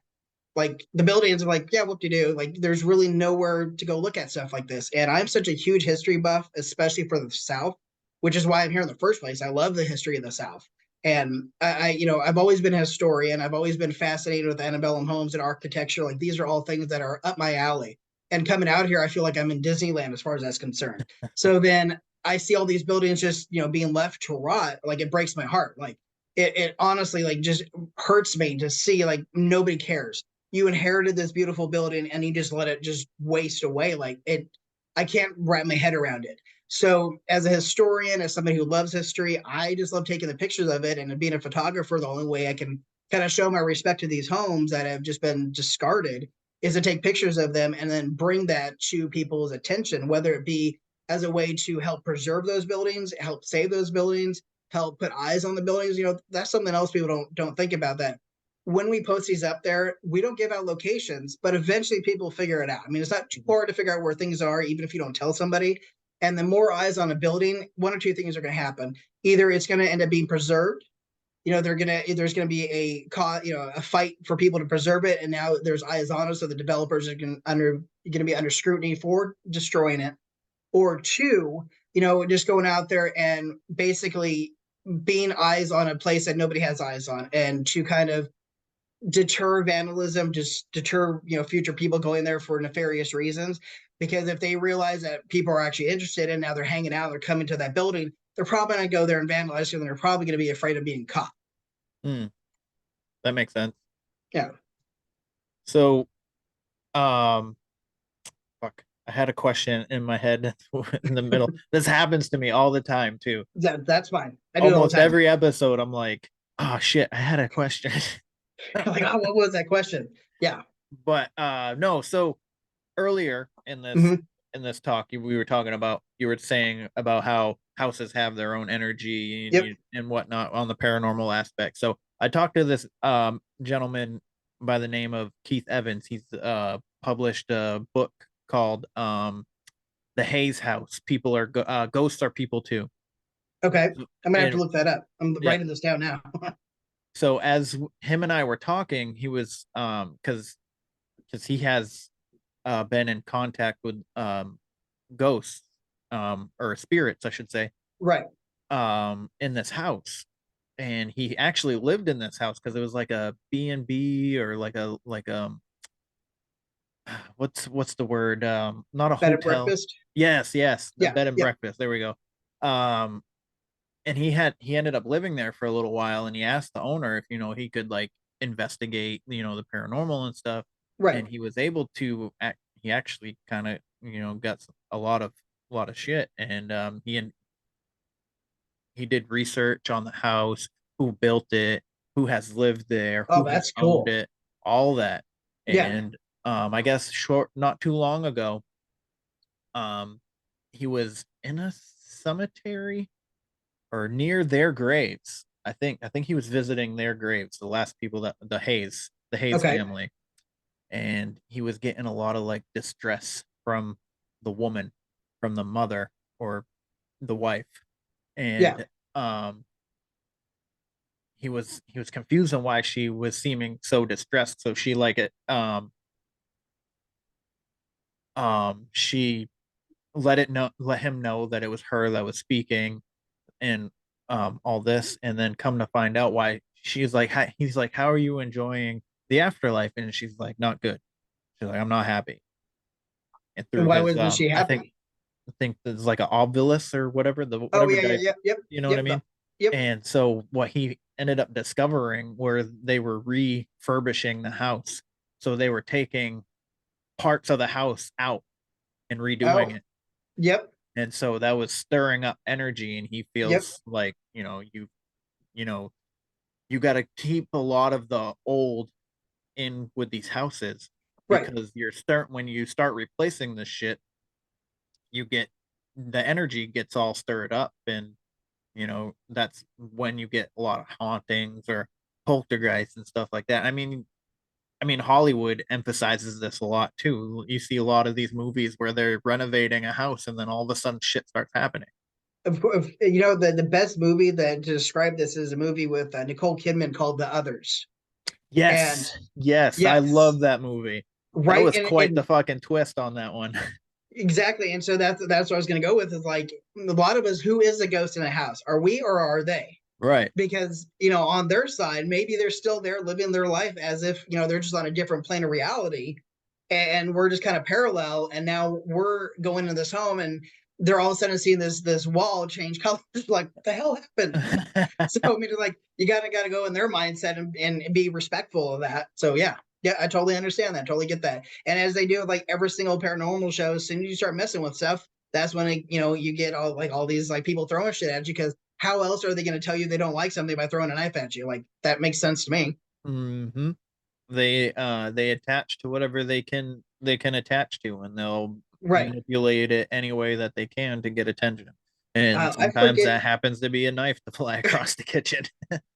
Like, the buildings are like, yeah, what do you do? Like, there's really nowhere to go look at stuff like this. And I'm such a huge history buff, especially for the South, which is why I'm here in the first place. I love the history of the South. And I've always been a historian. I've always been fascinated with antebellum homes and architecture. Like, these are all things that are up my alley. And coming out here, I feel like I'm in Disneyland as far as that's concerned. So then I see all these buildings just, being left to rot. Like, it breaks my heart. Like, it honestly, like, just hurts me to see, like, nobody cares. You inherited this beautiful building and you just let it just waste away. Like, I can't wrap my head around it. So as a historian, as somebody who loves history, I just love taking the pictures of it. And being a photographer, the only way I can kind of show my respect to these homes that have just been discarded is to take pictures of them and then bring that to people's attention, whether it be as a way to help preserve those buildings, help save those buildings, help put eyes on the buildings. That's something else people don't think about, that when we post these up there, we don't give out locations, but eventually people figure it out. I mean, it's not too hard to figure out where things are, even if you don't tell somebody. And the more eyes on a building, one or two things are going to happen. Either it's going to end up being preserved. There's going to be a fight for people to preserve it, and now there's eyes on it, so the developers are going to be under scrutiny for destroying it. Or two, just going out there and basically being eyes on a place that nobody has eyes on, and to kind of deter vandalism, just deter future people going there for nefarious reasons. Because if they realize that people are actually interested and now they're hanging out, they're coming to that building, they're probably going to go there and vandalize you, and they're probably going to be afraid of being caught. That makes sense. Yeah. So, fuck, I had a question in my head in the middle. This happens to me all the time too. That's fine. I do Almost every episode, I'm like, oh shit, I had a question. Like, oh, what was that question? Yeah. But no, so earlier in this talk, we were talking about, you were saying about how houses have their own energy Yep. and whatnot on the paranormal aspect. So I talked to this gentleman by the name of Keith Evans. He's published a book called The Hayes House. People are ghosts are people too. Okay, I'm gonna have to And look that up. I'm yeah, writing this down now. so as him and I were talking, he was because he has been in contact with ghosts or spirits, I should say, Right. in this house, and he actually lived in this house because it was like a B&B or like what's the word, not a Bed and hotel. breakfast. Yes, the Yeah. bed and Yeah. breakfast, there we go. And he ended up living there for a little while, and he asked the owner if he could like investigate the paranormal and stuff, Right. and he was able to he actually kind of got a lot of shit, and he did research on the house, who built it, who has lived there, Oh, who has that's owned cool. it, all that. Yeah. And I guess not too long ago, um he was in a cemetery or near their graves. I think he was visiting their graves, the last people, that the Hayes Okay. family, and he was getting a lot of like distress from the woman, from the mother or the wife, Yeah. and he was confused on why she was seeming so distressed. So she like it she let him know that it was her that was speaking, and all this, and then come to find out why she's like, he's like, how are you enjoying the afterlife? And she's like, not good. She's like, I'm not happy. And And through why his wasn't she I think happy? I think there's like an obulus or whatever, the Oh whatever yeah, yeah, guy, yep, yep, you know what I yep, mean? yep. And so what he ended up discovering where they were refurbishing the house. So they were taking parts of the house out and redoing Oh, it. yep, And so that was stirring up energy, and he yep. feels like, you know, you got to keep a lot of the old in with these houses, Right. because when you start replacing this shit, you get the energy gets all stirred up, and that's when you get a lot of hauntings or poltergeists and stuff like that. I mean Hollywood emphasizes this a lot too. You see a lot of these movies where they're renovating a house, and then all of a sudden shit starts happening. Of course, the best movie that to describe this is a movie with Nicole Kidman called The Others. And Yes, I yes, love that movie. That right, was quite the and fucking twist on that one. exactly. And so that's what I was going to go with is like a lot of us. Who is a ghost in a house? Are we or are they? Right. Because on their side, maybe they're still there living their life as if they're just on a different plane of reality, and we're just kind of parallel. And now we're going into this home, and they're all of a sudden seeing this wall change colors. Like, what the hell happened? So I mean, like, you gotta go in their mindset and be respectful of that. So yeah, I totally understand that, totally get that. And as they do with like every single paranormal show, as soon as you start messing with stuff, that's when you get all these like people throwing shit at you, because how else are they going to tell you they don't like something by throwing a knife at you? Like, that makes sense to me. Hmm. They attach to whatever they can attach to, and they'll Right. manipulate it any way that they can to get attention. And I sometimes forget that happens to be a knife to fly across the kitchen.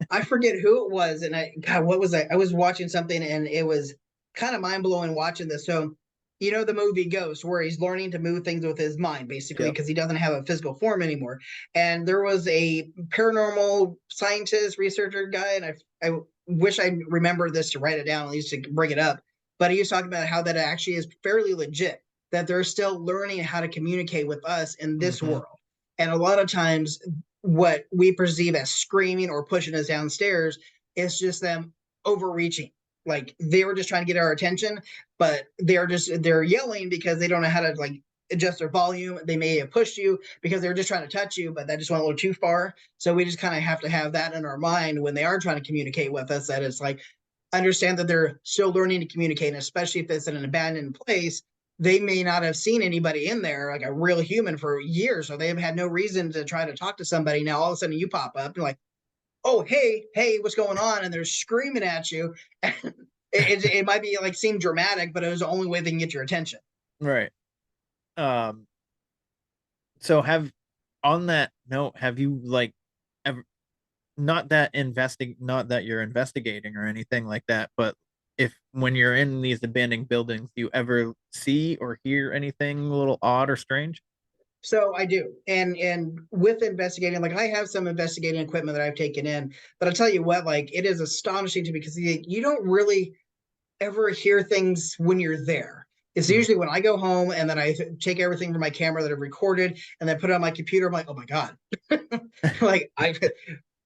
I forget who it was, and God, what was I was watching something, and it was kind of mind blowing watching this. So, the movie Ghost, where he's learning to move things with his mind, basically, Yep. because he doesn't have a physical form anymore. And there was a paranormal scientist, researcher guy, and I wish I remember this to write it down, at least to bring it up. But he was talking about how that actually is fairly legit, that they're still learning how to communicate with us in this Hmm. world. And a lot of times, what we perceive as screaming or pushing us downstairs is just them overreaching. Like, they were just trying to get our attention, but they're yelling because they don't know how to like adjust their volume. They may have pushed you because they were just trying to touch you, but that just went a little too far. So we just kind of have to have that in our mind when they are trying to communicate with us, that it's like, understand that they're still learning to communicate, and especially if it's in an abandoned place, they may not have seen anybody in there, like a real human, for years, so they've had no reason to try to talk to somebody. Now all of a sudden you pop up, you're like, oh, hey, what's going on? And they're screaming at you. It might be like seem dramatic, but it was the only way they can get your attention. Right. Um. So on that note, have you like ever not that you're investigating or anything like that, but if when you're in these abandoned buildings, do you ever see or hear anything a little odd or strange? So I do, and with investigating, like I have some investigating equipment that I've taken in, but I'll tell you what, like it is astonishing to me because you don't really ever hear things when you're there. It's Mhm. usually when I go home and then I take everything from my camera that I've recorded and then put it on my computer. I'm like, oh my god, like I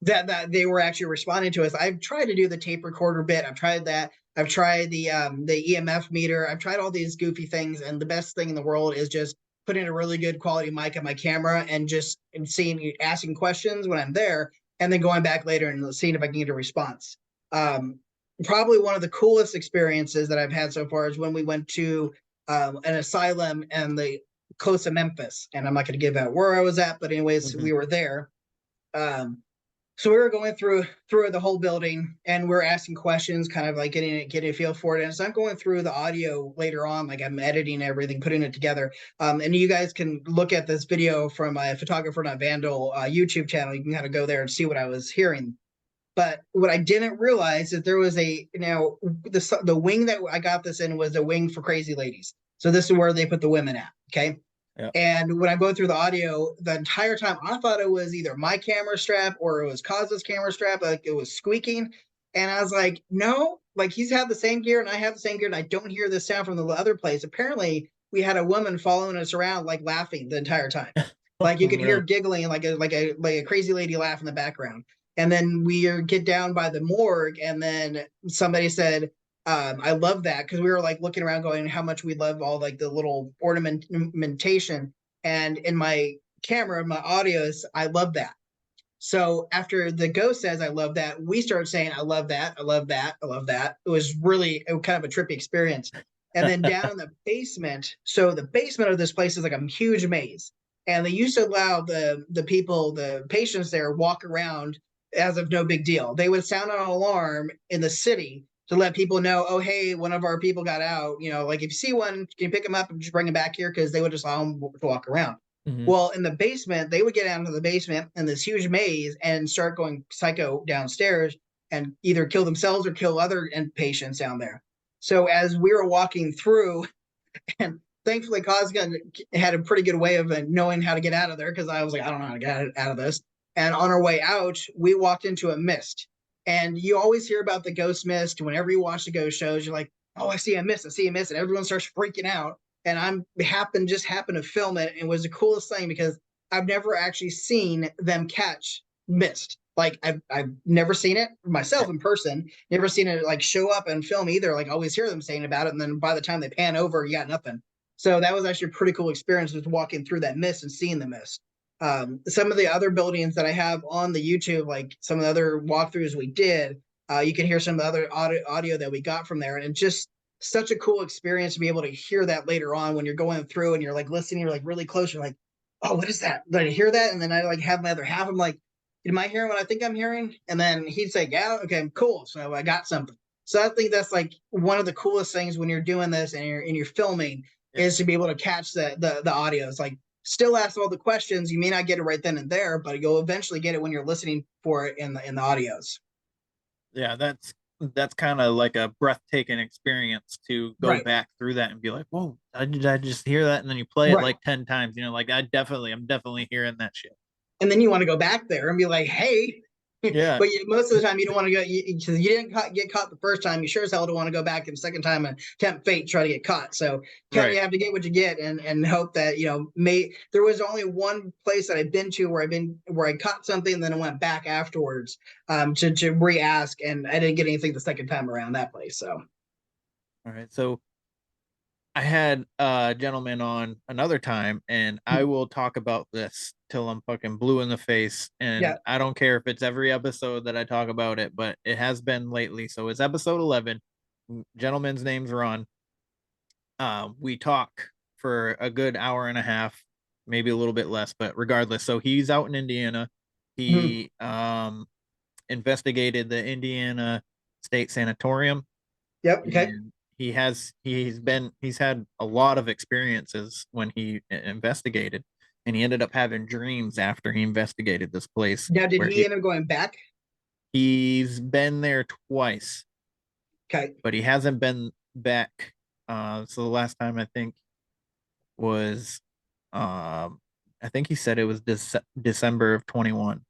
that they were actually responding to us. I've tried to do the tape recorder bit. I've tried that. I've tried the EMF meter. I've tried all these goofy things, and the best thing in the world is just putting a really good quality mic on my camera and just seeing asking questions when I'm there, and then going back later and seeing if I can get a response. Um, Probably one of the coolest experiences that I've had so far is when we went to an asylum and the close to Memphis, and I'm not going to give out where I was at, but anyways, Mhm. we were there. Um, so we were going through the whole building and we're asking questions, kind of like getting a feel for it. And as I'm going through the audio later on, like I'm editing everything, putting it together. And you guys can look at this video from my Photographer Not Vandal YouTube channel. You can kind of go there and see what I was hearing. But what I didn't realize is there was the wing that I got this in was a wing for crazy ladies. So this is where they put the women at. Okay. Yeah. And when I'm going through the audio, the entire time I thought it was either my camera strap or it was Cos's camera strap, like it was squeaking. And I was like, no, like he's had the same gear and I have the same gear, and I don't hear this sound from the other place. Apparently, we had a woman following us around, like laughing the entire time. Like you could hear Really? giggling, like a crazy lady laugh in the background. And then we get down by the morgue, and then somebody said, I love that, because we were like looking around going how much we love all like the little ornamentation. And in my camera, my audios, I love that. So after the ghost says I love that, we started saying I love that, I love that, I love that. It was kind of a trippy experience. And then down in the basement, so the basement of this place is like a huge maze. And they used to allow the patients there walk around as of no big deal. They would sound an alarm in the city to let people know, oh, hey, one of our people got out. Like if you see one, can you pick them up and just bring them back here? Because they would just allow them to walk around. Mhm. Well, in the basement, they would get down to the basement in this huge maze and start going psycho downstairs and either kill themselves or kill other patients down there. So as we were walking through, and thankfully Cosgun had a pretty good way of knowing how to get out of there, because I was like, I don't know how to get out of this. And on our way out, we walked into a mist. And you always hear about the ghost mist. Whenever you watch the ghost shows, you're like, oh, I see a mist, I see a mist. And everyone starts freaking out. And I'm just happened to film it. It was the coolest thing because I've never actually seen them catch mist. Like I've never seen it myself in person, never seen it like show up and film either. Like I always hear them saying about it, and then by the time they pan over, you got nothing. So that was actually a pretty cool experience, just walking through that mist and seeing the mist. Some of the other buildings that I have on the YouTube, like some of the other walkthroughs we did, you can hear some of the other audio that we got from there, and it's just such a cool experience to be able to hear that later on when you're going through and you're like listening, you're like really close, you're like, oh, what is that? Did I hear that? And then I like have my other half. I'm like, am I hearing what I think I'm hearing? And then he'd say, yeah, okay, cool. So I got something. So I think that's like one of the coolest things when you're doing this and you're filming, is to be able to catch the audio. It's like still ask all the questions. You may not get it right then and there, but you'll eventually get it when you're listening for it in the audios. Yeah, that's kind of like a breathtaking experience to go Right. back through that and be like, whoa, did I just hear that? And then you play it Right. like 10 times, like I'm definitely hearing that shit. And then you want to go back there and be like, hey, Yeah, but most of the time you don't want to go, because you didn't get caught the first time. You sure as hell don't want to go back the second time and tempt fate, try to get caught. So kind of right. you have to get what you get, and hope that there was only one place that I've been to where I caught something and then I went back afterwards to re-ask, and I didn't get anything the second time around that place. So All right. So I had a gentleman on another time, and I will talk about this till I'm fucking blue in the face. yeah. And I don't care if it's every episode that I talk about it, but it has been lately. So it's episode 11. Gentleman's name's Ron. We talk for a good hour and a half, maybe a little bit less, but regardless. So he's out in Indiana. Mhm. He investigated the Indiana State Sanatorium, Yep. Okay. and he's had a lot of experiences when he investigated, and he ended up having dreams after he investigated this place Now, did where he he end up going back? He's been there twice. Okay. But he hasn't been back. So the last time I think was, I think he said it was December of 21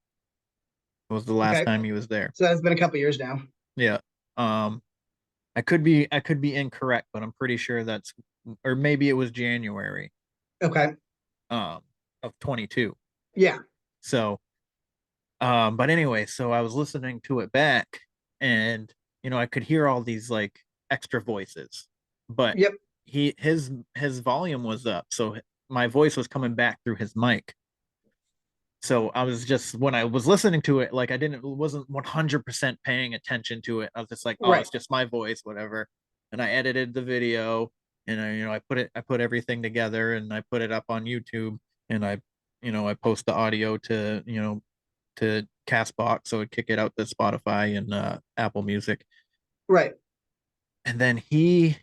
was the last Okay. time he was there. So that's been a couple years now. Yeah. I could be incorrect, but I'm pretty sure that's, or maybe it was January. Okay. Of 22. Yeah. So, but anyway, so I was listening to it back, and I could hear all these like extra voices, but Yep. his volume was up, so my voice was coming back through his mic. So I was just, when I was listening to it, like I wasn't 100% paying attention to it. I was just like, oh, Right. it's just my voice, whatever. And I edited the video, and I put everything together, and I put it up on YouTube, and I post the audio to Castbox, so it'd kick it out to Spotify and Apple Music. Right. And then a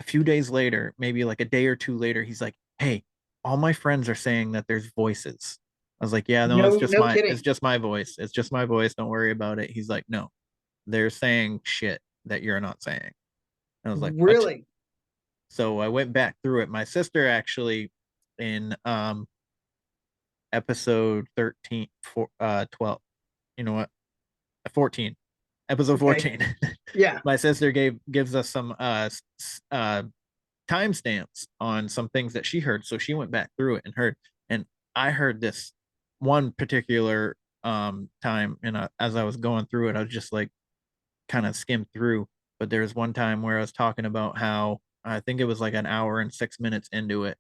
few days later, maybe like a day or two later, he's like, hey, all my friends are saying that there's voices. I was like, yeah, no, it's just kidding. it's just my voice. It's just my voice. Don't worry about it. He's like, no, they're saying shit that you're not saying. And I was like, what? Really? So I went back through it. My sister actually, in episode 13, 12, you know what? 14. Episode 14. Okay. Yeah. My sister gives us some timestamps on some things that she heard. So she went back through it and heard, and I heard this one particular time, and as I was going through it, I was just like kind of skimmed through. But there was one time where I was talking about how I think it was like an hour and 6 minutes into it,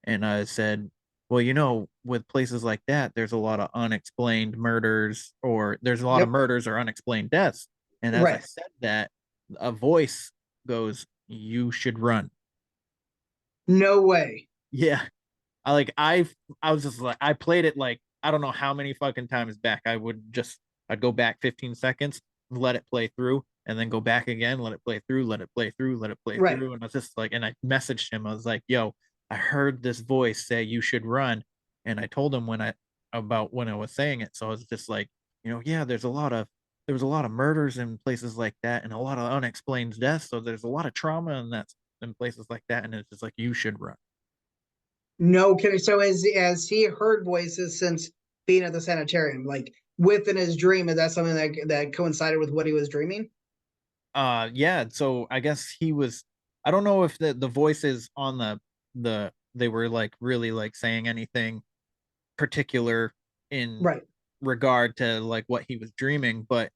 and I said, well, with places like that, there's a lot of unexplained murders, or there's a lot of murders or unexplained deaths. And as I said that, a voice goes, you should run. No way. Yeah. I was just like, I played it like, I don't know how many fucking times back. I'd go back 15 seconds, let it play through, and then go back again, let it play through, let it play through, let it play through. And I was just like, and I messaged him, I was like, yo, I heard this voice say you should run. And I told him when I was saying it. So I was just like, yeah, there was a lot of murders in places like that, and a lot of unexplained deaths. So there's a lot of trauma in places like that. And it's just like, you should run. No kidding. So has he heard voices since being at the sanitarium? Like within his dream, is that something that coincided with what he was dreaming? Yeah. So I guess I don't know if the voices on they were like really like saying anything particular in regard to like what he was dreaming, but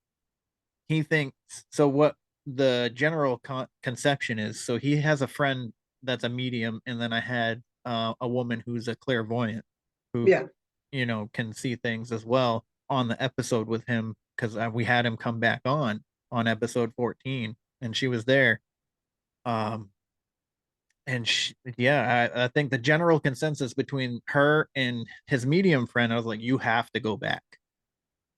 he thinks, so what the general conception is, so he has a friend that's a medium, and then I had a woman who's a clairvoyant who can see things as well on the episode with him, because we had him come back on episode 14, and she was there. And I think the general consensus between her and his medium friend, I was like, you have to go back.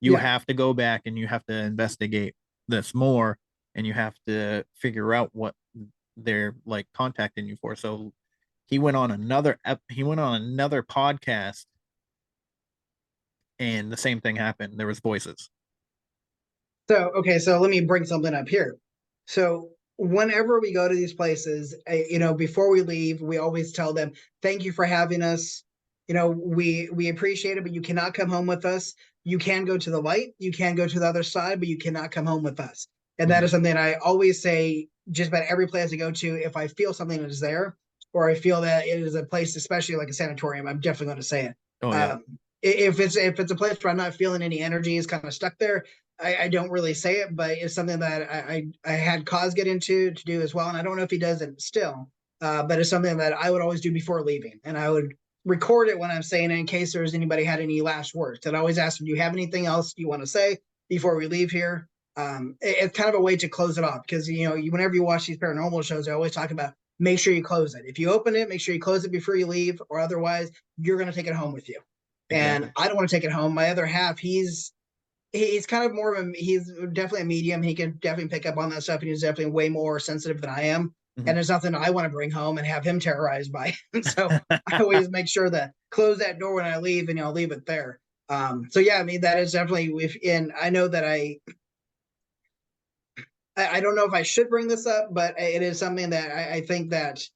You have to go back, and you have to investigate this more, and you have to figure out what they're like contacting you for. So he went on another podcast, and the same thing happened. There was voices. So, okay, so let me bring something up here. So whenever we go to these places, before we leave, we always tell them, thank you for having us. We appreciate it, but you cannot come home with us. You can go to the light, you can go to the other side, but you cannot come home with us. And that is something I always say just about every place I go to. If I feel something is there, or I feel that it is a place, especially like a sanatorium, I'm definitely going to say it. Oh, yeah. If it's a place where I'm not feeling any energy is kind of stuck there, I don't really say it, but it's something that I had Cause get into to do as well. And I don't know if he does it still, but it's something that I would always do before leaving. And I would record it when I'm saying it in case there's anybody had any last words. And I always ask them, do you have anything else you want to say before we leave here? It's kind of a way to close it off, because, whenever you watch these paranormal shows, they always talk about make sure you close it. If you open it, make sure you close it before you leave, or otherwise you're going to take it home with you. Exactly. And I don't want to take it home. My other half, he's kind of more of he's definitely a medium. He can definitely pick up on that stuff, and he's definitely way more sensitive than I am. Mm-hmm. And there's nothing I want to bring home and have him terrorized by. So I always make sure to close that door when I leave, and I'll leave it there. So yeah, I mean, that is definitely and I know that I don't know if I should bring this up, but it is something that I think that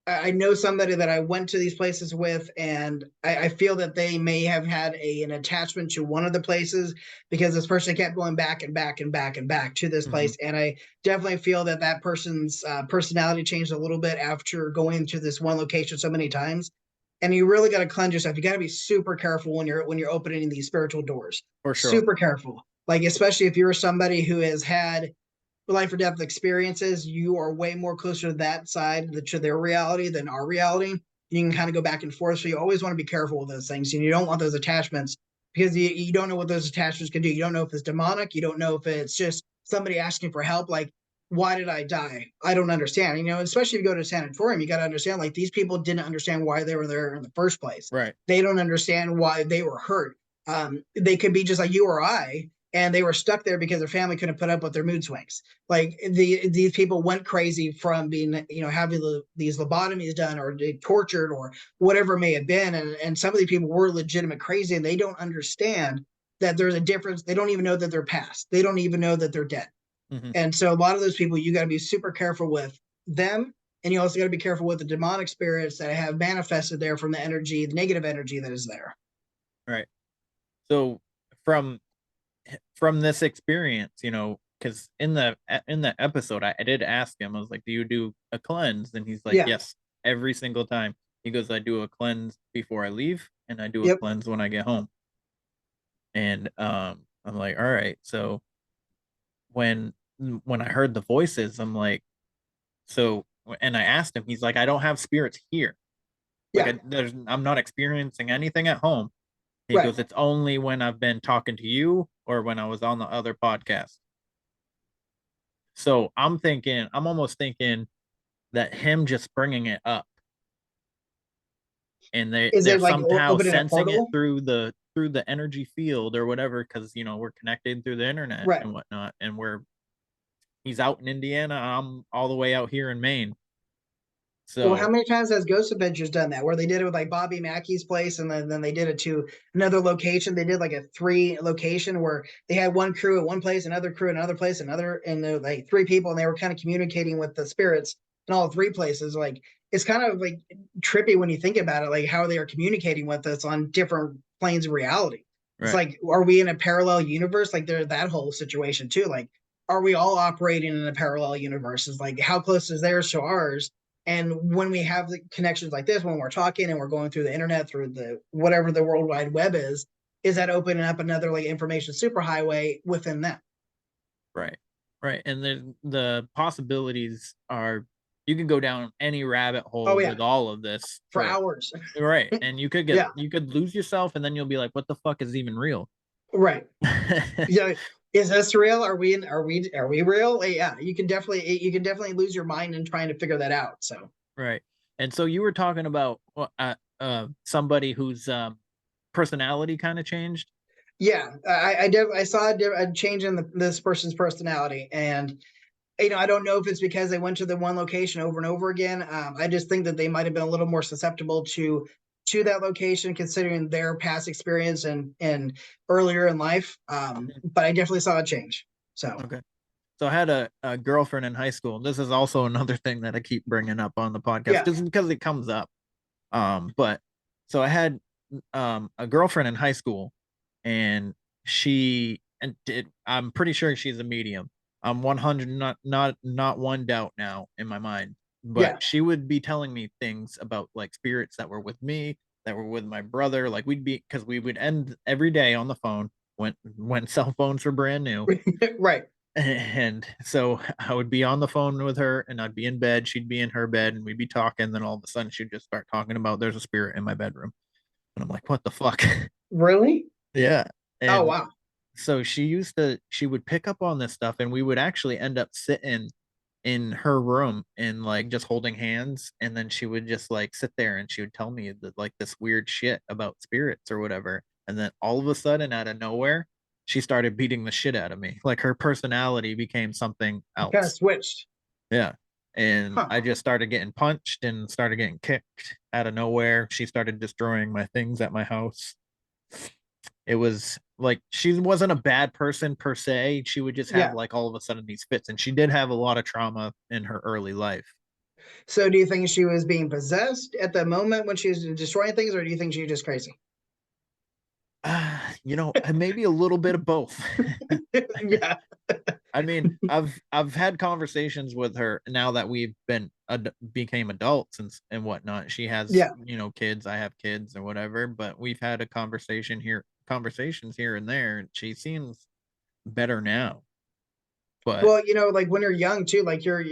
I know somebody that I went to these places with, and I feel that they may have had an attachment to one of the places because this person kept going back and back and back and back to this place. And I definitely feel that that person's personality changed a little bit after going to this one location so many times. And you really got to cleanse yourself. You got to be super careful when you're opening these spiritual doors. For sure. Super careful. Like, especially if you're somebody who has had life or death experiences, you are way more closer to that side, to their reality than our reality. You can kind of go back and forth. So you always want to be careful with those things. And you don't want those attachments because you don't know what those attachments can do. You don't know if it's demonic. You don't know if it's just somebody asking for help. Like, why did I die? I don't understand. You know, especially if you go to a sanatorium, you got to understand, like, these people didn't understand why they were there in the first place. Right. They don't understand why they were hurt. They could be just like you or I, and they were stuck there because their family couldn't put up with their mood swings. Like, these people went crazy from being, you know, having these lobotomies done or tortured or whatever it may have been. And some of these people were legitimate crazy, and they don't understand that there's a difference. They don't even know that they're past. They don't even know that they're dead. And so a lot of those people, you got to be super careful with them. And you also got to be careful with the demonic spirits that have manifested there from the energy, the negative energy that is there. Right. So from this experience, you know, because in the episode, I did ask him, I was like, do you do a cleanse? And he's like, Yeah. yes, every single time. He goes, I do a cleanse before I leave, and I do a Yep. cleanse when I get home. And I'm like, all right. So when I heard the voices, I'm like, so, and I asked him, he's like, I don't have spirits here. Like, Yeah. I'm not experiencing anything at home. He Right. goes, it's only when I've been talking to you or when I was on the other podcast. So I'm almost thinking that him just bringing it up, and Is they're it like somehow opening a sensing it portal? through the energy field or whatever, because you know we're connected through the internet Right. and whatnot, and he's out in Indiana, I'm all the way out here in Maine. Well, how So many times has Ghost Adventures done that? Where they did it with like Bobby Mackey's place, and then they did it to another location. They did like a 3 location where they had one crew at one place, another crew at another place, and like 3 people, and they were kind of communicating with the spirits in all 3 places. Like, it's kind of like trippy when you think about it, like how they are communicating with us on different planes of reality. It's right. like, are we in a parallel universe? Like, there's that whole situation too. Like, are we all operating in a parallel universe? Is like, how close is theirs to ours? And when we have the connections like this, when we're talking and we're going through the internet, through the whatever the World Wide Web is that opening up another like information superhighway within that? Right. Right. And the possibilities are, you can go down any rabbit hole Oh, yeah. with all of this For hours. Right. And you could Yeah. you could lose yourself, and then you'll be like, what the fuck is even real? Right. Yeah. Is this real? Are we real? Yeah, you can definitely lose your mind in trying to figure that out. So Right. And so you were talking about somebody whose personality kind of changed. yeah, I saw a change in this person's personality, and you know, I don't know if it's because they went to the one location over and over again. I just think that they might have been a little more susceptible to that location, considering their past experience and earlier in life. But I definitely saw a change. So Okay. So I had a girlfriend in high school. This is also another thing that I keep bringing up on the podcast, yeah, just because it comes up. But so I had a girlfriend in high school, and I'm pretty sure she's a medium. I'm 100, not one doubt now in my mind. But yeah, she would be telling me things about like spirits that were with me, that were with my brother. Like, because we would end every day on the phone when cell phones were brand new. right. And so I would be on the phone with her, and I'd be in bed, she'd be in her bed, and we'd be talking. Then all of a sudden she'd just start talking about there's a spirit in my bedroom. And I'm like, what the fuck? Really? Yeah. Oh, And wow. so she would pick up on this stuff, and we would actually end up sitting in her room and like just holding hands. And then she would just like sit there, and she would tell me that like this weird shit about spirits or whatever. And then all of a sudden, out of nowhere, she started beating the shit out of me. Like, her personality became something Kind of else. switched. Yeah. And Huh. I just started getting punched and started getting kicked out of nowhere. She started destroying my things at my house. It was like she wasn't a bad person per se. She would just have like all of a sudden these fits, and she did have a lot of trauma in her early life. So do you think she was being possessed at the moment when she was destroying things, or do you think she was just crazy? Maybe a little bit of both. Yeah. I mean, I've had conversations with her now that we've became adults and whatnot. She has kids, I have kids or whatever, but we've had conversations here and there, and she seems better now. But well, like when you're young too, like you're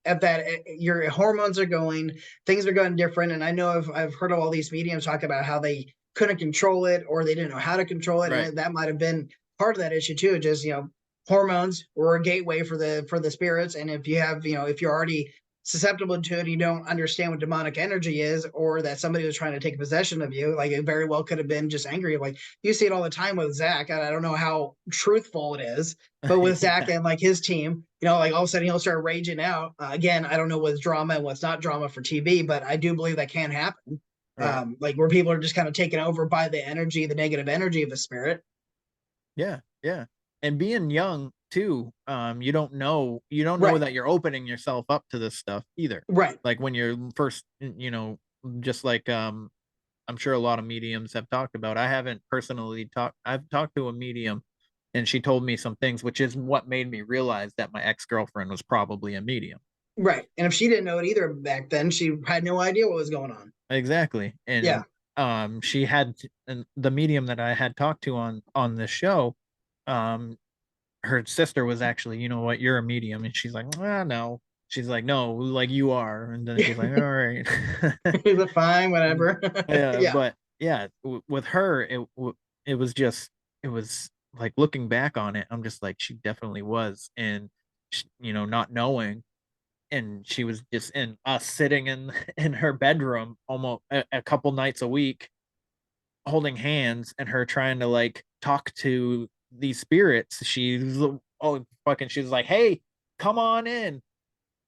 at that, your hormones are going, things are going different. And I know I've heard of all these mediums talk about how they couldn't control it or they didn't know how to control it. Right. And that might have been part of that issue too. Just, hormones were a gateway for the spirits. And if you have, if you're already susceptible to it, and you don't understand what demonic energy is, or that somebody was trying to take possession of you, like it very well could have been just angry. Like you see it all the time with Zach. I don't know how truthful it is, but with Zach and like his team, like all of a sudden he'll start raging out. Again, I don't know what's drama and what's not drama for TV, but I do believe that can happen. Right. Like where people are just kind of taken over by the energy, the negative energy of the spirit. Yeah, yeah. And being young too, you don't know Right. that you're opening yourself up to this stuff either. Right. Like when you're first, just like I'm sure a lot of mediums have talked about. I haven't personally I've talked to a medium and she told me some things, which is what made me realize that my ex-girlfriend was probably a medium. Right. And if she didn't know it either back then, she had no idea what was going on. Exactly. And she had and the medium that I had talked to on this show, her sister was actually, you know what, you're a medium. And she's like, no. She's like, no, like you are. And then she's like, all right. He's like, fine, whatever. Yeah. But yeah, with her, it was like looking back on it, I'm just like, she definitely was. And, not knowing. And she was just in us sitting in her bedroom almost a couple nights a week, holding hands, and her trying to like talk to these spirits. She's she's like, hey, come on in,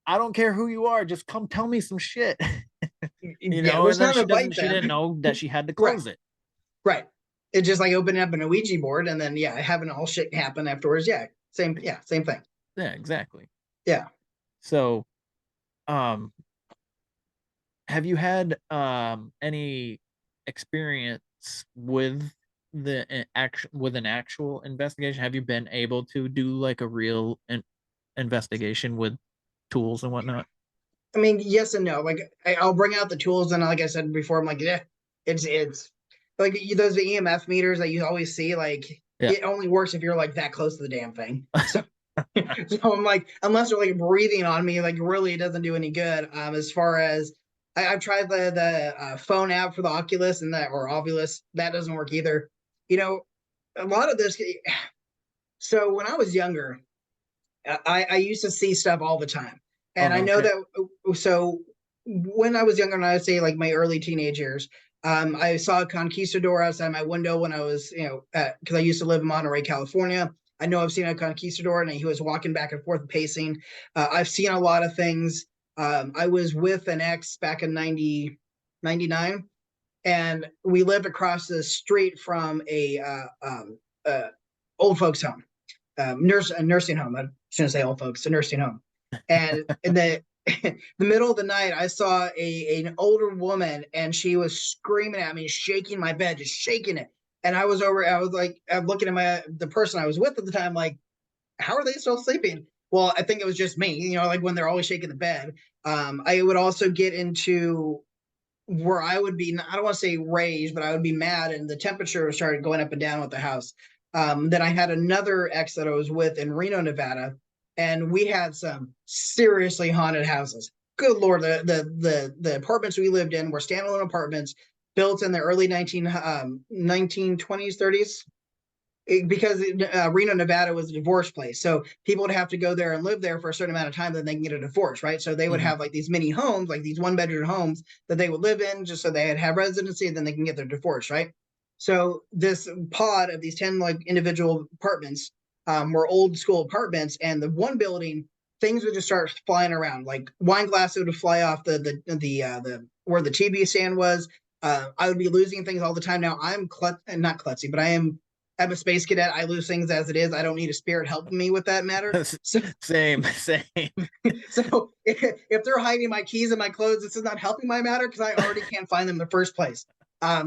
I don't care who you are, just come tell me some shit. And then she didn't know that she had to close it. Right. It's just like opening up an Ouija board and then having all shit happen afterwards. Same thing. Yeah, exactly. Yeah. So have you had any experience with an actual investigation? Have you been able to do like a real investigation with tools and whatnot? I mean, yes and no. Like I'll bring out the tools, and like I said before, I'm like, it's like those EMF meters that you always see. Like it only works if you're like that close to the damn thing. So, so I'm like, unless they're like breathing on me, like really, it doesn't do any good. As far as I've tried the phone app for the Oculus and or Ovilus, that doesn't work either. A lot of this. So when I was younger, I used to see stuff all the time. And I know that, so when I was younger, and I would say like my early teenage years, I saw a conquistador outside my window when I was, because I used to live in Monterey, California. I know I've seen a conquistador and he was walking back and forth pacing. I've seen a lot of things. I was with an ex back in 99, and we lived across the street from a old folks home. A nursing home. I shouldn't say old folks, a nursing home. And in the middle of the night, I saw an older woman, and she was screaming at me, shaking my bed, just shaking it. And I was like, I'm looking at the person I was with at the time, like, how are they still sleeping? Well, I think it was just me, like when they're always shaking the bed. I would also get into where I would be, I don't want to say raged, but I would be mad, and the temperature started going up and down with the house. Then I had another ex that I was with in Reno, Nevada, and we had some seriously haunted houses. Good Lord, the apartments we lived in were standalone apartments built in the early 1920s, 30s. Because Reno, Nevada was a divorce place. So people would have to go there and live there for a certain amount of time, then they can get a divorce, right? So they would have like these mini homes, like these 1-bedroom homes that they would live in just so they'd have residency, and then they can get their divorce, right? So this pod of these 10 like individual apartments were old school apartments, and the one building, things would just start flying around. Like wine glasses would fly off the where the TV stand was. I would be losing things all the time. Now I'm not klutzy, but I am I'm a space cadet. I lose things as it is. I don't need a spirit helping me with that matter. So, Same. so if they're hiding my keys and my clothes, this is not helping my matter because I already can't find them in the first place.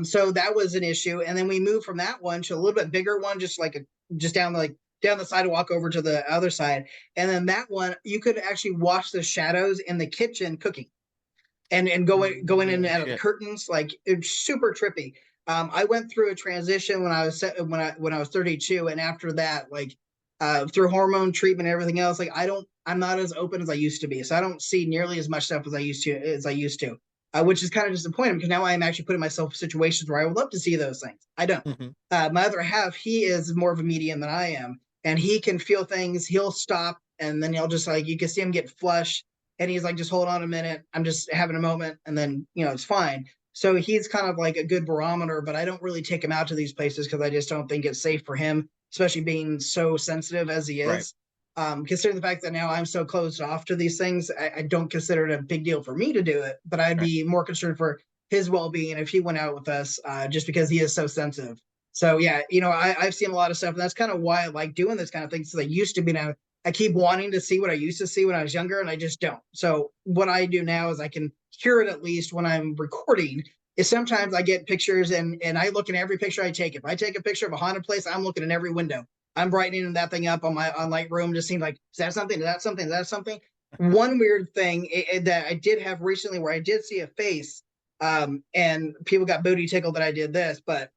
So that was an issue, and then we moved from that one to a little bit bigger one, just down the sidewalk over to the other side, and then that one you could actually watch the shadows in the kitchen cooking, and going in and out of the curtains, like it's super trippy. I went through a transition when I was 32, and after that, like through hormone treatment and everything else, like I'm not as open as I used to be, so I don't see nearly as much stuff as I used to, which is kind of disappointing because now I am actually putting myself in situations where I would love to see those things. I don't. My other half, he is more of a medium than I am, and he can feel things. He'll stop, and then he'll just like you can see him get flushed, and he's like, just hold on a minute, I'm just having a moment, and then it's fine. So he's kind of like a good barometer, but I don't really take him out to these places because I just don't think it's safe for him, especially being so sensitive as he is. Considering the fact that now I'm so closed off to these things, I don't consider it a big deal for me to do it, but I'd be more concerned for his well-being if he went out with us, just because he is so sensitive. So yeah, I've seen a lot of stuff, and that's kind of why I like doing this kind of thing. Because I used to be now, I keep wanting to see what I used to see when I was younger, and I just don't. So what I do now is I can hear it at least when I'm recording. Is sometimes I get pictures and I look in every picture I take. If I take a picture of a haunted place, I'm looking in every window. I'm brightening that thing up on my Lightroom, just seeing like, is that something? Is that something? Is that something? One weird thing that I did have recently, where I did see a face, and people got booty tickled that I did this, but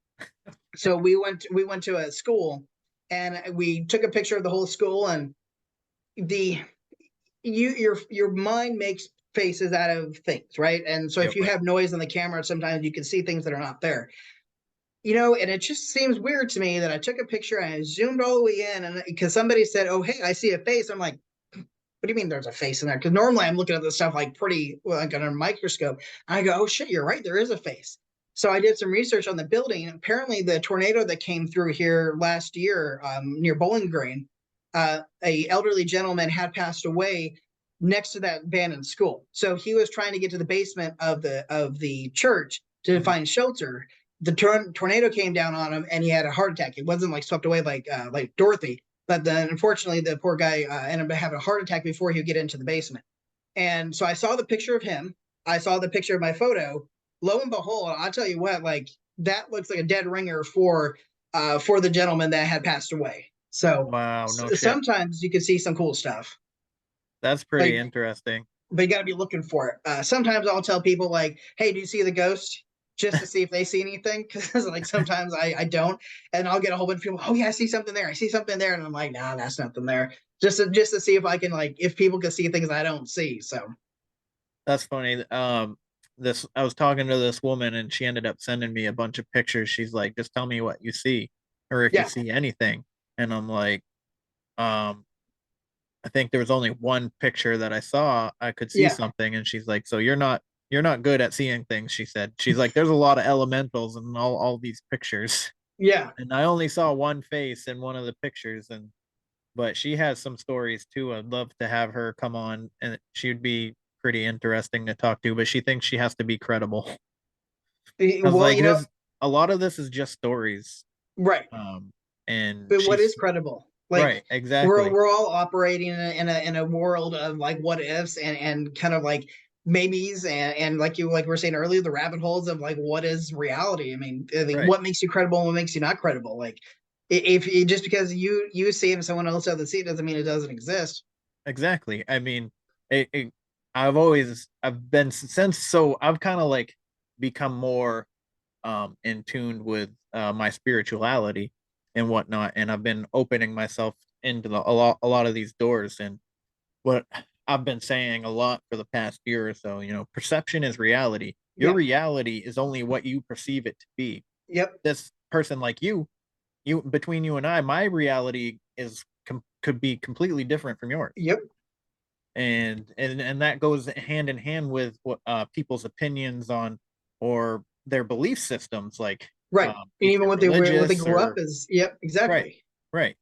so we went to a school, and we took a picture of the whole school, and your mind makes faces out of things, right? And so if you have noise on the camera, sometimes you can see things that are not there. And it just seems weird to me that I took a picture and I zoomed all the way in, and because somebody said, "Oh, hey, I see a face." I'm like, "What do you mean there's a face in there?" Because normally I'm looking at this stuff like pretty like on a microscope. And I go, "Oh shit, you're right, there is a face." So I did some research on the building. Apparently, the tornado that came through here last year, near Bowling Green, a elderly gentleman had passed away next to that abandoned school. So he was trying to get to the basement of the church to find shelter. The tornado came down on him, and he had a heart attack. It wasn't like swept away like Dorothy, but then unfortunately the poor guy ended up having a heart attack before he would get into the basement. And so I saw the picture of him. I saw the picture of my photo. Lo and behold, I'll tell you what, like that looks like a dead ringer for the gentleman that had passed away. So wow, no shit. Sometimes you can see some cool stuff. That's pretty interesting. But you got to be looking for it. Sometimes I'll tell people like, "Hey, do you see the ghost?" Just to see if they see anything, because like sometimes I don't, and I'll get a whole bunch of people. "Oh yeah, I see something there. I see something there," and I'm like, "Nah, that's nothing there." Just to see if I can if people can see things I don't see. So that's funny. I was talking to this woman, and she ended up sending me a bunch of pictures. She's like, "Just tell me what you see, or if you see anything." And I'm like, I think there was only one picture that I saw. I could see something, and she's like, "So you're not good at seeing things," she said. She's like, "There's a lot of elementals in all these pictures." Yeah. And I only saw one face in one of the pictures, but she has some stories too. I'd love to have her come on, and she would be pretty interesting to talk to, but she thinks she has to be credible. Well, like a lot of this is just stories. Right. And but what is credible? Like, right, exactly. We're all operating in a world of like what ifs and kind of like maybes and like we were saying earlier, the rabbit holes of like what is reality. I mean, what makes you credible and what makes you not credible? Like, if just because you see it and someone else doesn't see it doesn't mean it doesn't exist. Exactly. I mean, I've been since, so I've kind of like become more in tune with my spirituality and whatnot, and I've been opening myself into a lot of these doors. And what I've been saying a lot for the past year or so, perception is reality. Your reality is only what you perceive it to be. Yep. This person like you between you and I, my reality could be completely different from yours. Yep. And that goes hand in hand with what people's opinions on or their belief systems, like right. And even what they grew up as. Yep, exactly. Right.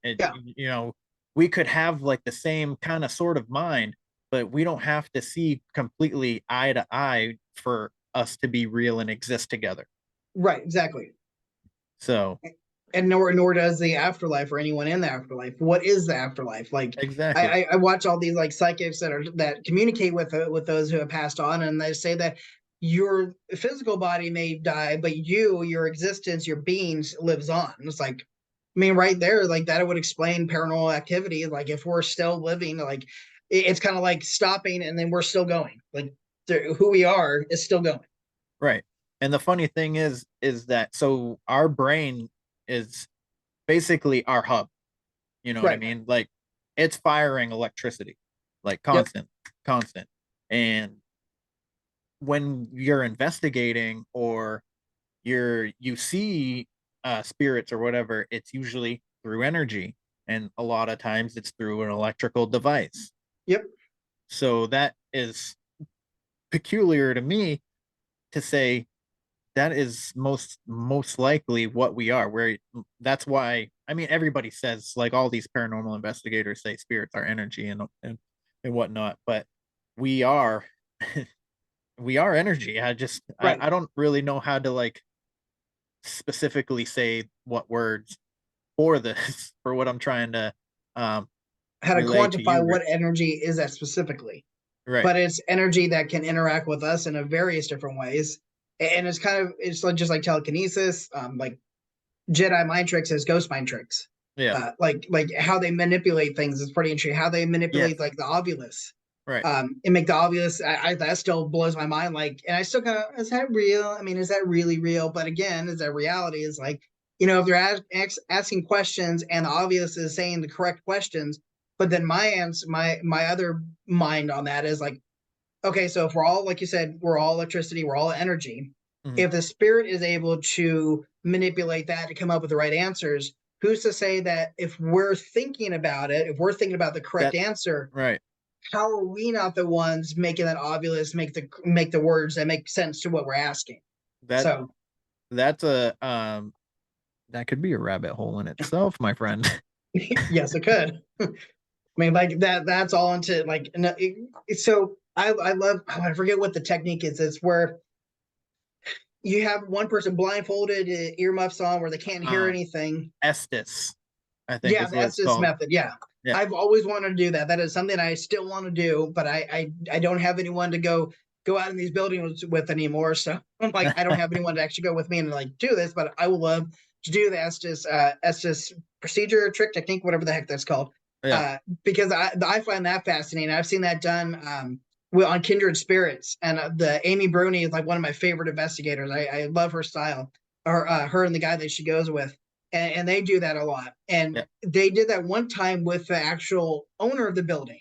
We could have like the same kind of sort of mind, but we don't have to see completely eye to eye for us to be real and exist together. Right, exactly. So and nor does the afterlife or anyone in the afterlife. What is the afterlife? Like, Exactly. I watch all these like psychics that communicate with those who have passed on, and they say that your physical body may die, but your existence, your being lives on. It's like, I mean, right there, like that would explain paranormal activity. Like if we're still living, like it's kind of like stopping and then we're still going. Like who we are is still going. Right. And the funny thing is that so our brain is basically our hub. You know what I Right. mean? Like it's firing electricity, like Yep. constant. And when you're investigating or you see spirits or whatever, it's usually through energy, and a lot of times it's through an electrical device. Yep. So that is peculiar to me to say that is most likely what we are. Where that's why I mean everybody says like all these paranormal investigators say spirits are energy and whatnot, but we are we are energy. Right. I don't really know how to like specifically say what words for this for what I'm trying to um How to relay to quantify you. what energy is that specifically. Right. But it's energy that can interact with us in a various different ways. And it's kind of it's like just like telekinesis, like Jedi mind tricks as ghost mind tricks. Yeah. Like how they manipulate things is pretty interesting. How they manipulate Yes. like the ovulus, Right. and make the ovulus. That still blows my mind. Like, and I still kind of is that real? I mean, is that really real? But again, is that reality? Is like if they're asking questions and the ovulus is saying the correct questions, but then my answer, my other mind on that is like, okay, so if we're all, like you said, we're all electricity, we're all energy. Mhm. If the spirit is able to manipulate that to come up with the right answers, who's to say that if we're thinking about it, if we're thinking about the correct That answer, right. how are we not the ones making that ovulus make the words that make sense to what we're asking? That So that's a that could be a rabbit hole in itself, my friend. yes, it could. I mean, like that's all into like so I love I forget what the technique is. It's where you have one person blindfolded, earmuffs on, where they can't hear um anything. Estes, I think Yeah, is what that's it's this called. method. Yeah, Yeah. I've always wanted to do that. That is something I still want to do, but I don't have anyone to go out in these buildings with anymore. So I'm like, I don't have anyone to actually go with me and like do this, but I would love to do the Estes procedure, trick, technique, whatever the heck that's called. Yeah. Because I find that fascinating. I've seen that done on Kindred Spirits, and the Amy Bruni is like one of my favorite investigators. I love her style, or her and the guy that she goes with, and they do that a lot. And Yeah. they did that one time with the actual owner of the building,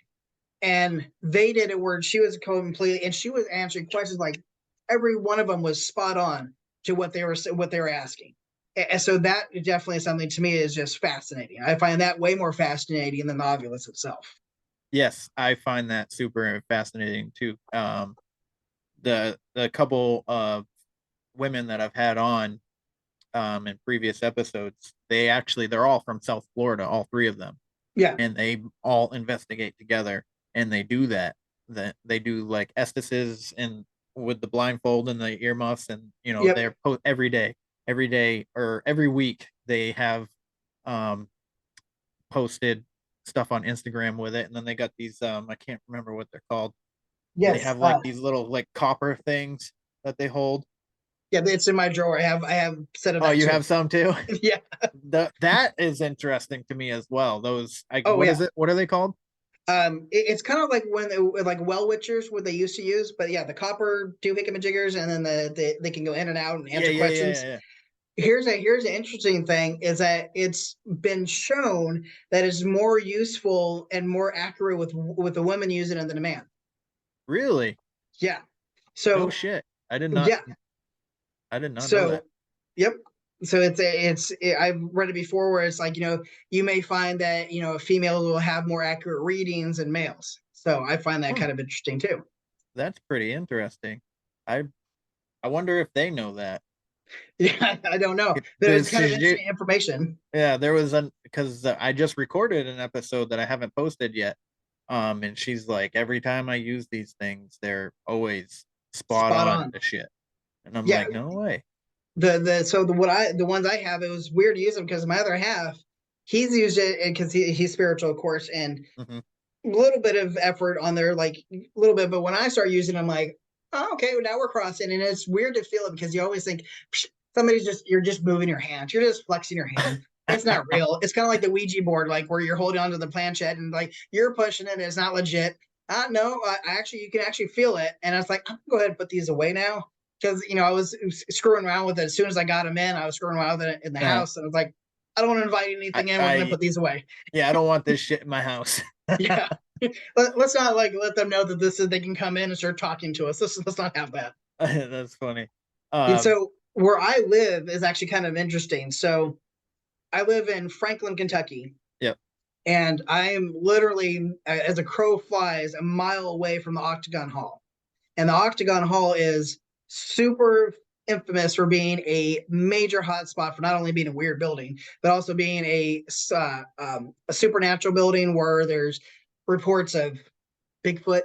and they did it where she was completely, and she was answering questions like every one of them was spot on to what they were asking. And so that definitely is something to me is just fascinating. I find that way more fascinating than the Ovilus itself. Yes, I find that super fascinating too. The couple of women that I've had on in previous episodes, they're all from South Florida, all three of them, Yeah. and they all investigate together, and they do that. That they do like Estises and with the blindfold and the earmuffs, and Yep. they're every day or every week they have um posted stuff on Instagram with it, and then they got these I can't remember what they're called. They Yes. have like these little like copper things that they hold. Yeah, it's in my drawer. I have set of Oh, that you too. have some too? Yeah. That is interesting to me as well. Those Oh what yeah. is it? What are they called? It's kind of like when like well witchers what they used to use, but yeah, the copper two jiggers, and then they can go in and out and Yeah, answer yeah, yeah, questions. yeah, yeah. Here's an interesting thing is that it's been shown that it's more useful and more accurate with the women using it than a man. Really? Yeah. No So shit. I did not yeah. I did not know that. So yep. So I've read it before where it's like you may find that females will have more accurate readings than males. So I find that Hmm, kind of interesting too. that's pretty interesting. I I wonder if they know that. Yeah, I don't know. It's Does kind of she, interesting information. yeah, there was an because I just recorded an episode that I haven't posted yet. And she's like, every time I use these things, they're always spot Spot on on. to shit. And I'm Yeah, like, no way. The ones I have, it was weird to use them because my other half, he's used it because he's spiritual, of course, and Mm-hmm. a little bit of effort on there, like a little bit. But when I start using them, like, oh, okay, well, now we're crossing, and it's weird to feel it because you always think you're just moving your hand, you're just flexing your hand. It's not real. It's kind of like the Ouija board, like where you're holding onto the planchette and like you're pushing it, and it's not legit. No, actually, you can actually feel it, and I was like, I'm gonna go ahead and put these away now because I was screwing around with it as soon as I got them in. I was screwing around with it in the house, and I was like, I don't want to invite anything in. We're gonna put these away. Yeah, I don't want this shit in my house. Yeah. Let's not like let them know that this is they can come in and start talking to us. Let's not have that. That's funny. And so where I live is actually kind of interesting. So I live in Franklin, Kentucky. Yep. And I am literally, as a crow flies, a mile away from the Octagon Hall. And the Octagon Hall is super infamous for being a major hotspot for not only being a weird building, but also being a supernatural building where there's reports of Bigfoot.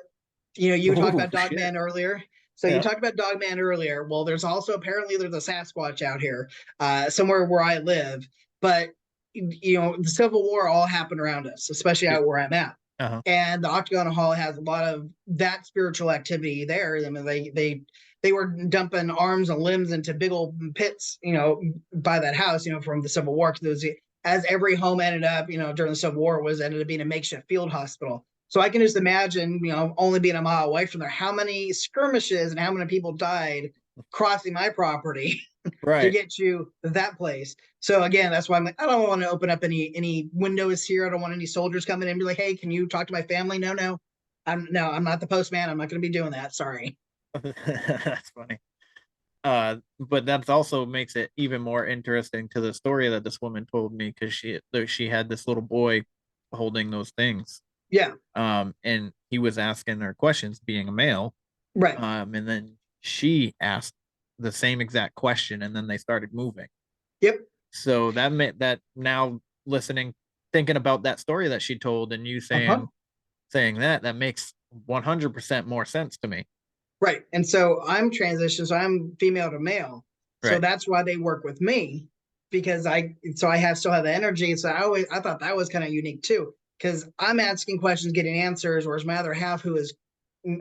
You talked about Dogman earlier. So you talked about Dogman earlier. Well, there's also apparently there's a Sasquatch out here, somewhere where I live. But the Civil War all happened around us, especially out where I'm at. Uh-huh. And the Octagon Hall has a lot of that spiritual activity there. I mean, they were dumping arms and limbs into big old pits, by that house, from the Civil War. Because as every home ended up, during the Civil War, ended up being a makeshift field hospital. So I can just imagine, only being a mile away from there, how many skirmishes and how many people died crossing my property to get you that place. So again, that's why I'm like, I don't want to open up any windows here. I don't want any soldiers coming in and be like, hey, can you talk to my family? No. I'm not the postman. I'm not going to be doing that. Sorry. That's funny. But that also makes it even more interesting to the story that this woman told me, because she had this little boy holding those things. Yeah. And he was asking her questions, being a male. Right. And then she asked the same exact question, and then they started moving. Yep. So that meant that now thinking about that story that she told, and you saying that makes 100% more sense to me. Right. And so I'm transitioned, so I'm female to male. So Right. that's why they work with me, because I still have the energy. So I thought that was kind of unique too, because I'm asking questions, getting answers, whereas my other half, who is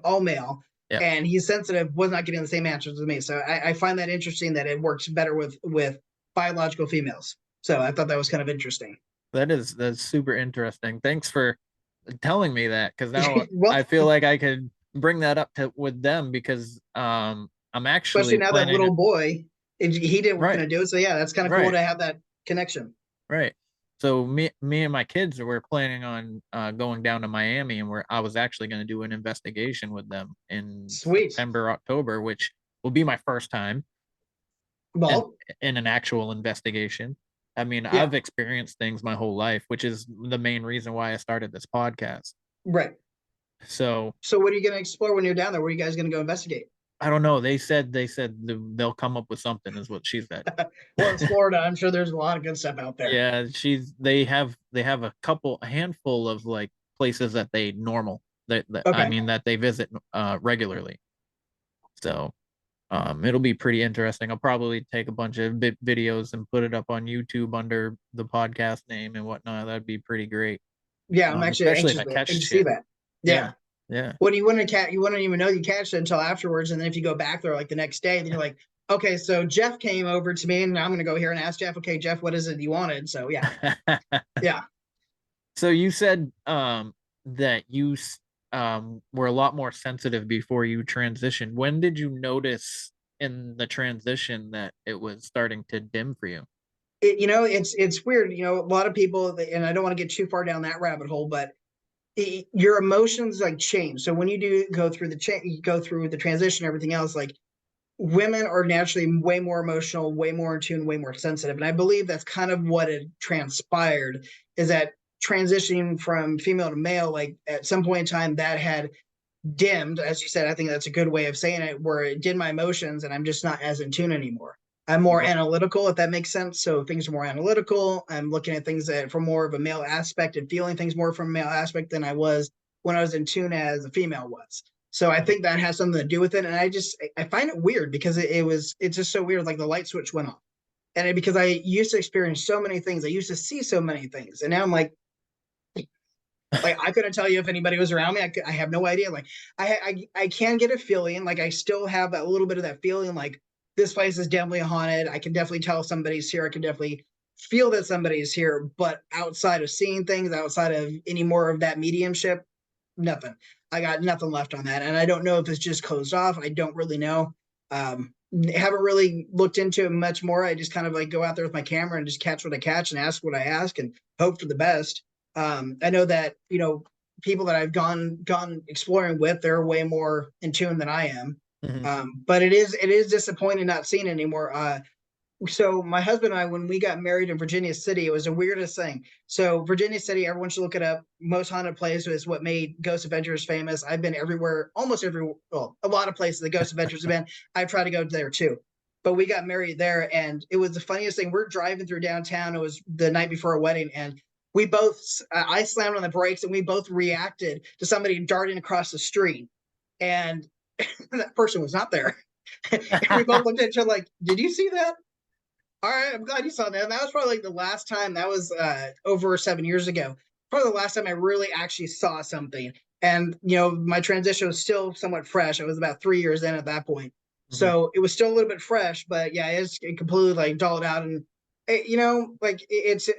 all male, and he's sensitive, was not getting the same answers as me. So I find that interesting that it works better with biological females. So I thought that was kind of interesting. That's super interesting. Thanks for telling me that, because now I feel like I could bring that up with them, because I'm actually, especially now that little boy, he didn't want to do it. So yeah, that's kind of cool to have that connection. Right. So me and my kids were planning on going down to Miami, and I was actually going to do an investigation with them in September, October, which will be my first time in an actual investigation. I mean, I've experienced things my whole life, which is the main reason why I started this podcast. Right. So what are you going to explore when you're down there? Where are you guys going to go investigate? I don't know. They said they'll come up with something, is what she said. Well, it's Florida. I'm sure there's a lot of good stuff out there. Yeah, they have a handful of like places that they that they visit regularly. So it'll be pretty interesting. I'll probably take a bunch of videos and put it up on YouTube under the podcast name and whatnot. That'd be pretty great. Yeah, I'm actually anxious to see that. Yeah. Well, you wouldn't even know you catched it until afterwards, and then if you go back there like the next day, then you're like, okay, so Jeff came over to me, and I'm going to go here and ask Jeff. Okay, Jeff, what is it you wanted? So yeah, yeah. So you said that you were a lot more sensitive before you transitioned. When did you notice in the transition that it was starting to dim for you? It's weird. A lot of people, and I don't want to get too far down that rabbit hole, but your emotions like change. So when you do go through the transition, everything else, like women are naturally way more emotional, way more in tune, way more sensitive. And I believe that's kind of what had transpired, is that transitioning from female to male, like at some point in time that had dimmed, as you said. I think that's a good way of saying it, where it did my emotions and I'm just not as in tune anymore. I'm more analytical, if that makes sense. So things are more analytical. I'm looking at things from more of a male aspect and feeling things more from a male aspect than I was when I was in tune as a female was. So I think that has something to do with it. And I find it weird because it's just so weird. Like the light switch went off. And because I used to experience so many things, I used to see so many things. And now I'm like I couldn't tell you if anybody was around me. I have no idea. Like I can get a feeling, like I still have a little bit of that feeling, like this place is definitely haunted. I can definitely tell somebody's here. I can definitely feel that somebody's here. But outside of seeing things, outside of any more of that mediumship, nothing. I got nothing left on that, and I don't know if it's just closed off. I don't really know. Haven't really looked into it much more. I just kind of like go out there with my camera and just catch what I catch and ask what I ask and hope for the best. I know that people that I've gone exploring with, they're way more in tune than I am. But it is disappointing not seeing it anymore. So my husband and I, when we got married in Virginia City, it was the weirdest thing. So Virginia City, everyone should look it up. Most haunted place is what made Ghost Adventures famous. I've been everywhere, almost everywhere. Well, a lot of places that Ghost Adventures have been. I've tried to go there too. But we got married there, and it was the funniest thing. We're driving through downtown. It was the night before our wedding, and we both, I slammed on the brakes, and we both reacted to somebody darting across the street, and that person was not there. And we both looked at each other like, "Did you see that?" All right, I'm glad you saw that. And that was probably like the last time. That was over 7 years ago. Probably the last time I really actually saw something. And my transition was still somewhat fresh. I was about 3 years in at that point, so it was still a little bit fresh. But yeah, it completely like dulled out, and it's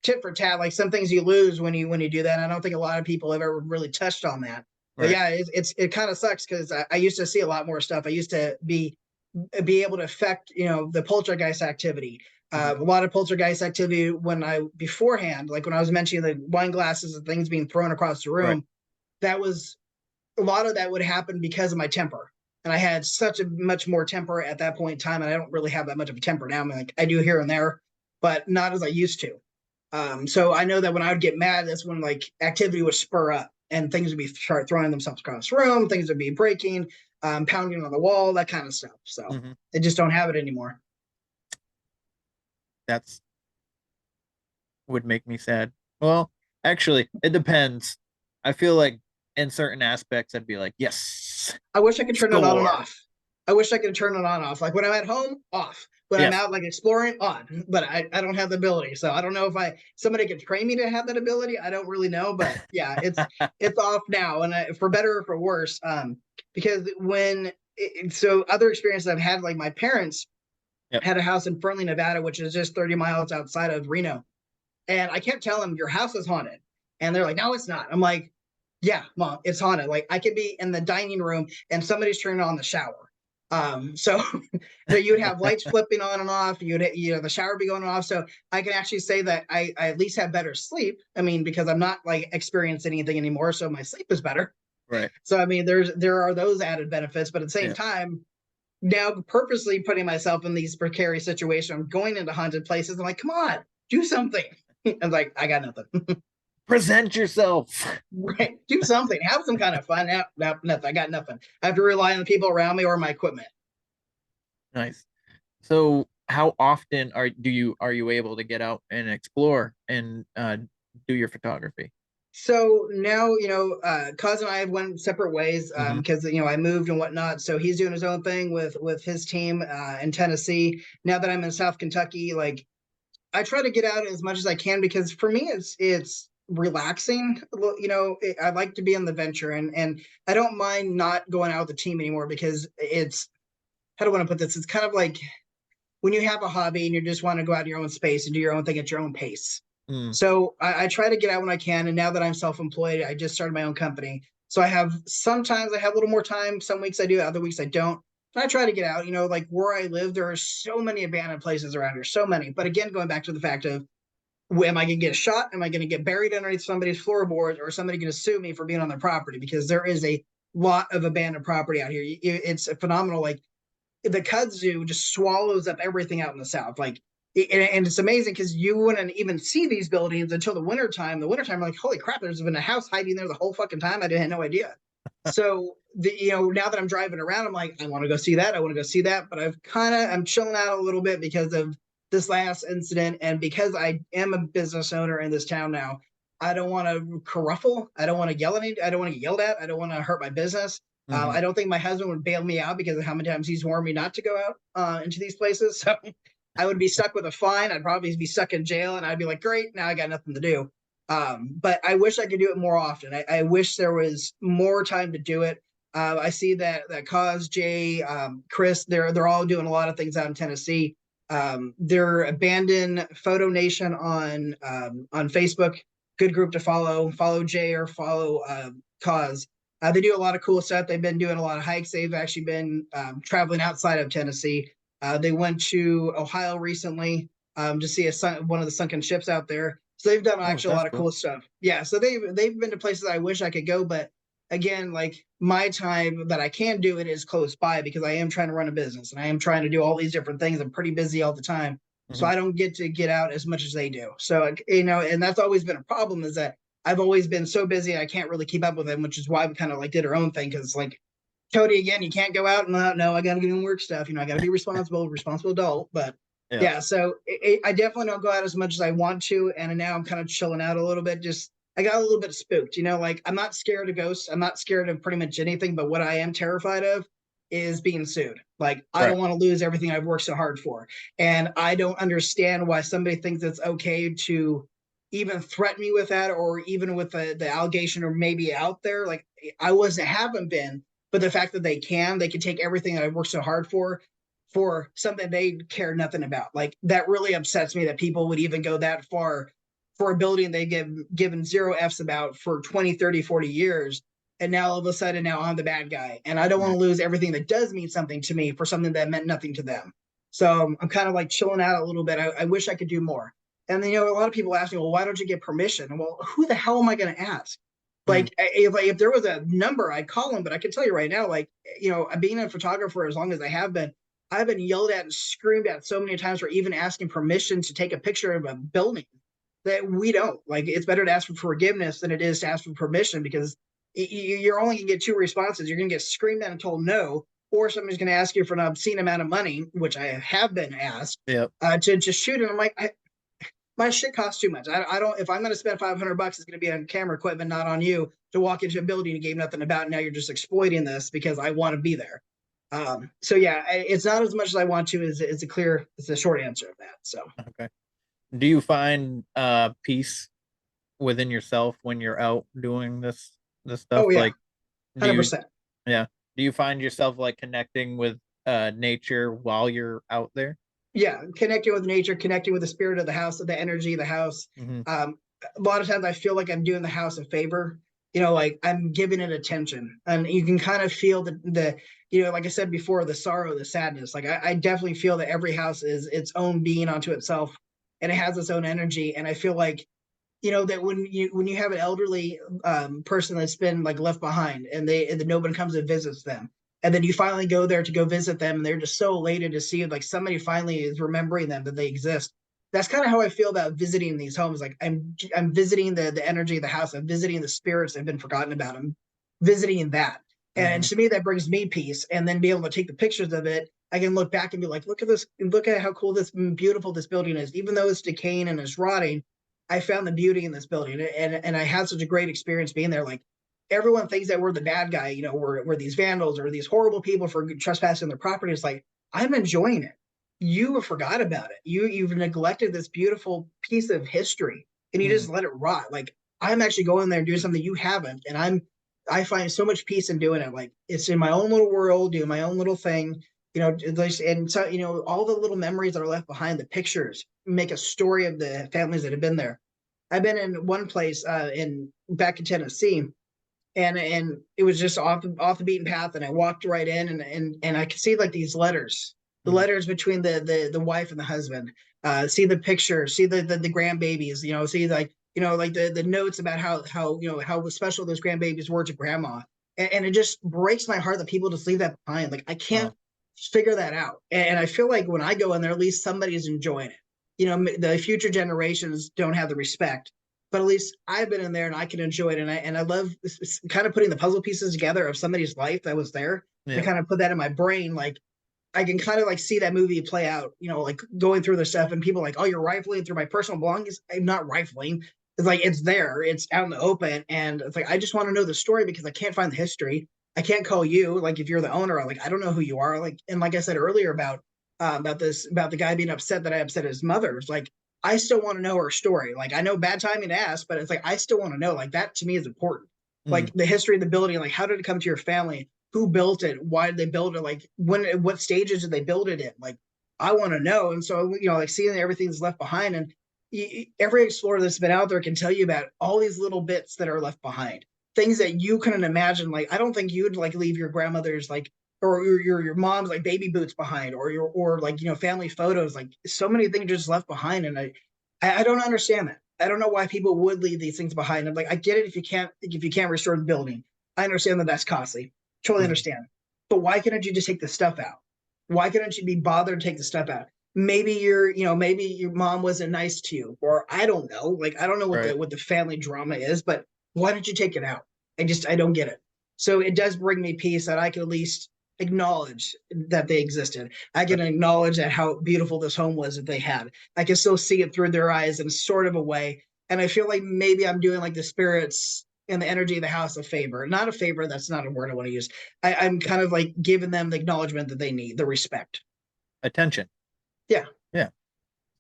tit for tat. Like some things you lose when you do that. And I don't think a lot of people have ever really touched on that. But yeah, it kind of sucks because I used to see a lot more stuff. I used to be able to affect the poltergeist activity. A lot of poltergeist activity beforehand, like when I was mentioning the wine glasses and things being thrown across the room, that was a lot of that would happen because of my temper. And I had such a much more temper at that point in time, and I don't really have that much of a temper now. I mean, like I do here and there, but not as I used to. So I know that when I would get mad, that's when like activity would spur up and things would start throwing themselves across the room, things would be breaking, pounding on the wall, that kind of stuff. So they just don't have it anymore. That's would make me sad. Well, actually, it depends. I feel like in certain aspects, I'd be like, yes. I wish I could turn it on and off. I wish I could turn it on and off. Like when I'm at home, off. When I'm out like exploring, on. But I don't have the ability. So I don't know if somebody could train me to have that ability. I don't really know. But yeah, it's off now, and for better or for worse. Because so other experiences I've had, like my parents had a house in Fernley, Nevada, which is just 30 miles outside of Reno. And I kept telling them, your house is haunted. And they're like, no, it's not. I'm like, yeah, Mom, it's haunted. Like I could be in the dining room and somebody's turning on the shower. So you'd have lights flipping on and off. The shower be going off. So I can actually say that I at least have better sleep. I mean, because I'm not like experiencing anything anymore. So my sleep is better. Right. So, I mean, there are those added benefits, but at the same time, now purposely putting myself in these precarious situations, I'm going into haunted places. I'm like, come on, do something. I'm like, I got nothing. Present yourself. Right. Do something. Have some kind of fun. No, nothing. I got nothing. I have to rely on the people around me or my equipment. Nice. So how often are you able to get out and explore and do your photography? So now, Cuz and I have went separate ways because, I moved and whatnot. So he's doing his own thing with his team in Tennessee. Now that I'm in South Kentucky, like I try to get out as much as I can because for me, it's relaxing. I like to be on the venture and I don't mind not going out with the team anymore because how do I want to put this? It's kind of like when you have a hobby and you just want to go out in your own space and do your own thing at your own pace. So I try to get out when I can. And now that I'm self-employed, I just started my own company. So sometimes I have a little more time. Some weeks I do, other weeks I don't. And I try to get out, like where I live, there are so many abandoned places around here, so many. But again, going back to the fact of, am I going to get shot? Am I going to get buried underneath somebody's floorboards, or is somebody going to sue me for being on their property? Because there is a lot of abandoned property out here. It's phenomenal. Like the kudzu just swallows up everything out in the South. Like, and it's amazing because you wouldn't even see these buildings until the wintertime. The wintertime, like, holy crap, there's been a house hiding there the whole fucking time. I had no idea. So now that I'm driving around, I'm like, I want to go see that. I want to go see that. But I'm chilling out a little bit because of this last incident. And because I am a business owner in this town now, I don't want to caruffle. I don't want to yell at any. I don't want to get yelled at. I don't want to hurt my business. I don't think my husband would bail me out because of how many times he's warned me not to go out into these places. So I would be stuck with a fine. I'd probably be stuck in jail, and I'd be like, great, now I got nothing to do. But I wish I could do it more often. I wish there was more time to do it. I see that Cause, Jay, Chris, they're all doing a lot of things out in Tennessee. Their Abandoned Photo Nation on Facebook, good group to follow. Follow Jay or follow Cause. They do a lot of cool stuff. They've been doing a lot of hikes. They've actually been traveling outside of Tennessee. They went to Ohio recently to see one of the sunken ships out there. So they've done actually a lot of cool stuff. Yeah, so they've been to places I wish I could go, but again, like my time that I can do it is close by because I am trying to run a business and I am trying to do all these different things. I'm pretty busy all the time. So I don't get to get out as much as they do. So, and that's always been a problem is that I've always been so busy I can't really keep up with them, which is why we kind of like did our own thing. Cause like Kody, again, you can't go out and no, I got to get in work stuff. I got to be responsible adult. But yeah, so I definitely don't go out as much as I want to. And now I'm kind of chilling out a little bit. Just I got a little bit spooked, like I'm not scared of ghosts. I'm not scared of pretty much anything. But what I am terrified of is being sued. Like I don't want to lose everything I've worked so hard for. And I don't understand why somebody thinks it's okay to even threaten me with that, or even with the allegation or maybe out there. Like I haven't been, but the fact that they can take everything that I've worked so hard for something they care nothing about. Like that really upsets me that people would even go that far for a building they given zero F's about for 20, 30, 40 years. And now all of a sudden now I'm the bad guy. And I don't want to lose everything that does mean something to me for something that meant nothing to them. So I'm kind of like chilling out a little bit. I wish I could do more. And then, a lot of people ask me, well, why don't you get permission? Well, who the hell am I going to ask? Like, if there was a number, I'd call them. But I can tell you right now, like, being a photographer as long as I have been, I've been yelled at and screamed at so many times for even asking permission to take a picture of a building that we don't. Like, it's better to ask for forgiveness than it is to ask for permission, because you're only going to get two responses. You're going to get screamed at and told no, or somebody's going to ask you for an obscene amount of money, which I have been asked, to just shoot it. I'm like, my shit costs too much. I don't, if I'm going to spend $500, it's going to be on camera equipment, not on you to walk into a building you gave nothing about. Now you're just exploiting this because I want to be there. So yeah, it's not as much as I want to is the short answer of that. So, okay. Do you find peace within yourself when you're out doing this stuff? Oh yeah. Like 100%. Yeah. Do you find yourself like connecting with nature while you're out there? Yeah, connecting with nature, connecting with the spirit of the house, of the energy of the house. A lot of times I feel like I'm doing the house a favor, like I'm giving it attention, and you can kind of feel the like I said before, the sorrow, the sadness. Like I definitely feel that every house is its own being unto itself, and it has its own energy. And I feel like, that when you have an elderly person that's been like left behind, and nobody comes and visits them, and then you finally go there to go visit them, and they're just so elated to see like somebody finally is remembering them, that they exist. That's kind of how I feel about visiting these homes. Like I'm visiting the energy of the house. I'm visiting the spirits that have been forgotten about. I'm visiting that. And to me, that brings me peace. And then be able to take the pictures of it. I can look back and be like, look at this, look at how cool beautiful this building is. Even though it's decaying and it's rotting, I found the beauty in this building. And I had such a great experience being there. Like, everyone thinks that we're the bad guy, we're these vandals or these horrible people for trespassing their property. It's like, I'm enjoying it. You forgot about it. You've neglected this beautiful piece of history, and you just let it rot. Like, I'm actually going there and doing something you haven't. And I find so much peace in doing it. Like, it's in my own little world, doing my own little thing, and so, all the little memories that are left behind, the pictures make a story of the families that have been there. I've been in one place back in Tennessee, and it was just off the beaten path, and I walked right in, and I could see like these letters, the letters between the wife and the husband, see the picture, see the grandbabies, see like the notes about how special those grandbabies were to grandma, and it just breaks my heart that people just leave that behind. Like, I can't figure that out, and I feel like when I go in there, at least somebody's enjoying it. The future generations don't have the respect, but at least I've been in there and I can enjoy it. And I love kind of putting the puzzle pieces together of somebody's life that was there, to kind of put that in my brain. Like, I can kind of like see that movie play out, like going through the stuff, and people like, oh, you're rifling through my personal belongings. I'm not rifling. It's like, it's there, it's out in the open. And it's like, I just want to know the story because I can't find the history. I can't call you. Like, if you're the owner, like, I don't know who you are. Like, and like I said earlier about the guy being upset that I upset his mother. It's like, I still want to know her story. Like, I know bad timing to ask, but it's like, I still want to know. Like, that to me is important. Like, the history of the building, like, how did it come to your family? Who built it? Why did they build it? Like, what stages did they build it in? Like, I want to know. And so, like, seeing everything's left behind, and every explorer that's been out there can tell you about all these little bits that are left behind, things that you couldn't imagine. Like, I don't think you'd like leave your grandmother's like, or your mom's like baby boots behind, or like, family photos. Like, so many things just left behind, and I don't understand that. I don't know why people would leave these things behind. I'm like, I get it if you can't restore the building. I understand that that's costly. Totally understand. But why couldn't you just take the stuff out? Why couldn't you be bothered to take the stuff out? Maybe maybe your mom wasn't nice to you, or I don't know. Like, I don't know what the family drama is, but why don't you take it out? I don't get it. So it does bring me peace that I can at least acknowledge that they existed. I can acknowledge that how beautiful this home was that they had. I can still see it through their eyes in sort of a way. And I feel like maybe I'm doing like the spirits and the energy of the house a favor. Not a favor, that's not a word I want to use. I'm kind of like giving them the acknowledgement that they need, the respect. Attention. Yeah. Yeah.